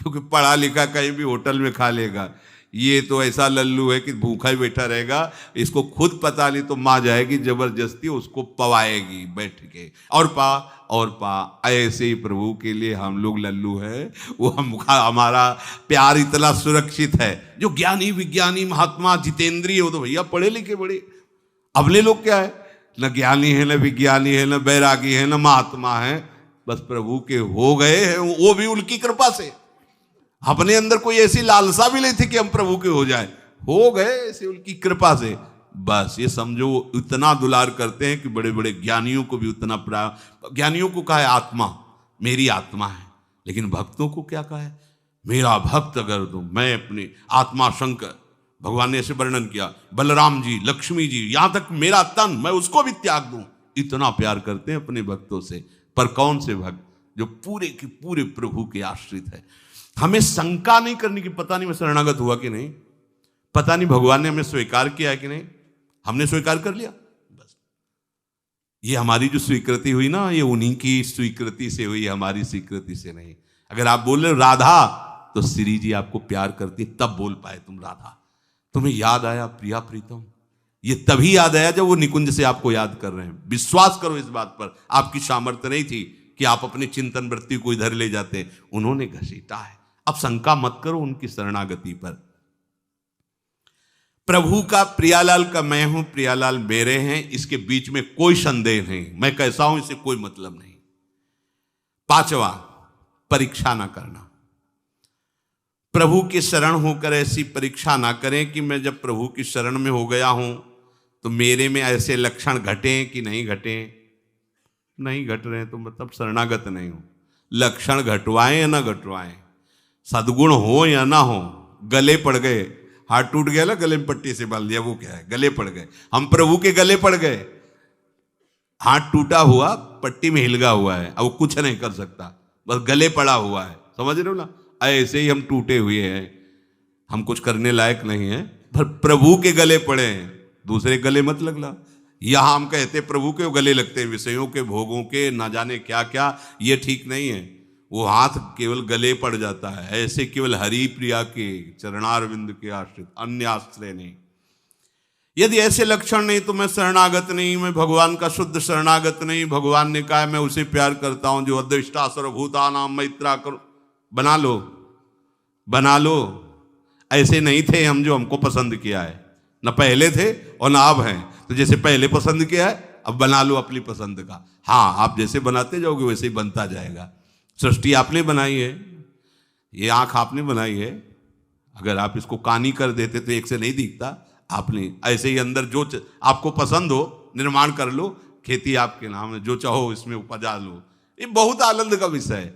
क्योंकि पढ़ा लिखा कहीं भी होटल में खा लेगा। ये तो ऐसा लल्लू है कि भूखा ही बैठा रहेगा, इसको खुद पता नहीं तो माँ जाएगी जबरदस्ती उसको पवाएगी बैठ के, और पा। ऐसे ही प्रभु के लिए हम लोग लल्लू है, वो हमारा प्यार इतना सुरक्षित है। जो ज्ञानी विज्ञानी महात्मा जितेंद्रिय हो तो भैया पढ़े लिखे बड़े, अपने लोग क्या है, न ज्ञानी है, न विज्ञानी है, न बैरागी है, न महात्मा है, बस प्रभु के हो गए हैं, वो भी उनकी कृपा से। अपने अंदर कोई ऐसी लालसा भी नहीं थी कि हम प्रभु के हो जाए, हो गए ऐसे उनकी कृपा से। बस ये समझो वो इतना दुलार करते हैं कि बड़े बड़े ज्ञानियों को भी उतना ज्ञानियों को कहा है आत्मा, मेरी आत्मा है, लेकिन भक्तों को क्या कहा है, मेरा भक्त अगर तुम, मैं अपनी आत्मा शंकर, भगवान ने ऐसे वर्णन किया, बलराम जी, लक्ष्मी जी, यहां तक मेरा तन मैं उसको भी त्याग दूं। इतना प्यार करते हैं अपने भक्तों से। पर कौन से भक्त, जो पूरे के पूरे प्रभु के आश्रित है। हमें शंका नहीं करनी कि पता नहीं मैं शरणागत हुआ कि नहीं, पता नहीं भगवान ने हमें स्वीकार किया है कि नहीं। हमने स्वीकार कर लिया, बस ये हमारी जो स्वीकृति हुई ना, ये उन्हीं की स्वीकृति से हुई, हमारी स्वीकृति से नहीं। अगर आप बोल रहे राधा, तो श्री जी आपको प्यार करती, तब बोल पाए तुम राधा। तुम्हें याद आया प्रिया प्रीतम, ये तभी याद आया जब वो निकुंज से आपको याद कर रहे हैं। विश्वास करो इस बात पर, आपकी सामर्थ्य नहीं थी कि आप अपने चिंतन वृत्ति को इधर ले जाते, उन्होंने घसीटा है। अब शंका मत करो उनकी शरणागति पर। प्रभु का प्रियालाल का मैं हूं, प्रियालाल मेरे हैं, इसके बीच में कोई संदेह नहीं। मैं कैसा हूं इससे कोई मतलब नहीं। पांचवा, परीक्षा ना करना। प्रभु की शरण होकर ऐसी परीक्षा ना करें कि मैं जब प्रभु की शरण में हो गया हूं तो मेरे में ऐसे लक्षण घटें कि नहीं घटें। नहीं घट रहे तो मतलब शरणागत नहीं हो। लक्षण घटवाएं या ना घटवाएं, सद्गुण हो या ना हो, गले पड़ गए, हाथ टूट गया ना, गले में पट्टी से बांध दिया, वो क्या है, गले पड़ गए। हम प्रभु के गले पड़ गए, हाथ टूटा हुआ पट्टी में हिलगा हुआ है, अब वो कुछ नहीं कर सकता, बस गले पड़ा हुआ है। समझ रहे हो ना, ऐसे ही हम टूटे हुए हैं, हम कुछ करने लायक नहीं है, पर प्रभु के गले पड़े हैं, दूसरे गले मत लगला। यहां हम कहते प्रभु के गले लगते हैं, विषयों के, भोगों के, ना जाने क्या क्या, ये ठीक नहीं है। वो हाथ केवल गले पड़ जाता है, ऐसे केवल हरि प्रिया के चरणारविंद के आश्रित, अन्य आश्रय नहीं। यदि ऐसे लक्षण नहीं तो मैं शरणागत नहीं, मैं भगवान का शुद्ध शरणागत नहीं। भगवान ने कहा मैं उसे प्यार करता हूं जो अद्विष्टा सर्वभूतानां मैत्रा करो। बना लो, बना लो। ऐसे नहीं थे हम जो हमको पसंद किया है, न पहले थे और न अब हैं। तो जैसे पहले पसंद किया है, अब बना लो अपनी पसंद का। हाँ, आप जैसे बनाते जाओगे वैसे ही बनता जाएगा। सृष्टि आपने बनाई है, ये आंख आपने बनाई है, अगर आप इसको कानी कर देते तो एक से नहीं दिखता। आपने ऐसे ही अंदर जो आपको पसंद हो निर्माण कर लो, खेती आपके नाम है, जो चाहो इसमें उपजा लो। ये बहुत आनंद का विषय है,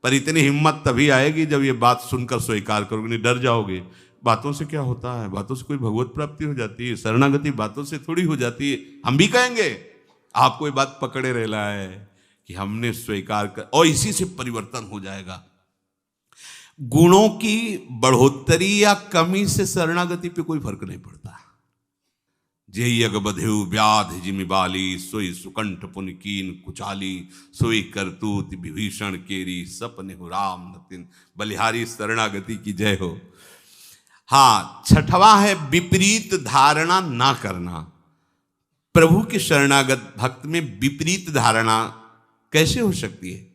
पर इतनी हिम्मत तभी आएगी जब ये बात सुनकर स्वीकार करोगे, नहीं डर जाओगे। बातों से क्या होता है, बातों से कोई भगवत प्राप्ति हो जाती है, शरणागति बातों से थोड़ी हो जाती है। हम भी कहेंगे, आपको ये बात पकड़े रहना है कि हमने स्वीकार कर, और इसी से परिवर्तन हो जाएगा। गुणों की बढ़ोतरी या कमी से शरणागति पे कोई फर्क नहीं पड़ता। जेहि अग बधेउ व्याधि जिमि बाली, सोई सुकंठ पुन कीन कुचाली, सोई करतूत विभीषण केरी, सपने हो राम नतिन। बलिहारी शरणागति की जय हो। हाँ, छठवां है विपरीत धारणा ना करना। प्रभु के शरणागत भक्त में विपरीत धारणा कैसे हो सकती है?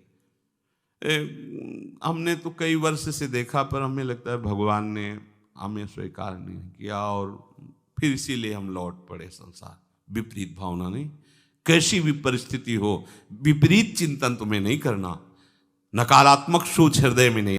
हमने तो कई वर्ष से देखा, पर हमें लगता है भगवान ने हमें स्वीकार नहीं किया और फिर इसीलिए हम लौट पड़े संसार। विपरीत भावना नहीं, कैसी भी परिस्थिति हो विपरीत चिंतन तुम्हें नहीं करना, नकारात्मक सोच हृदय में नहीं।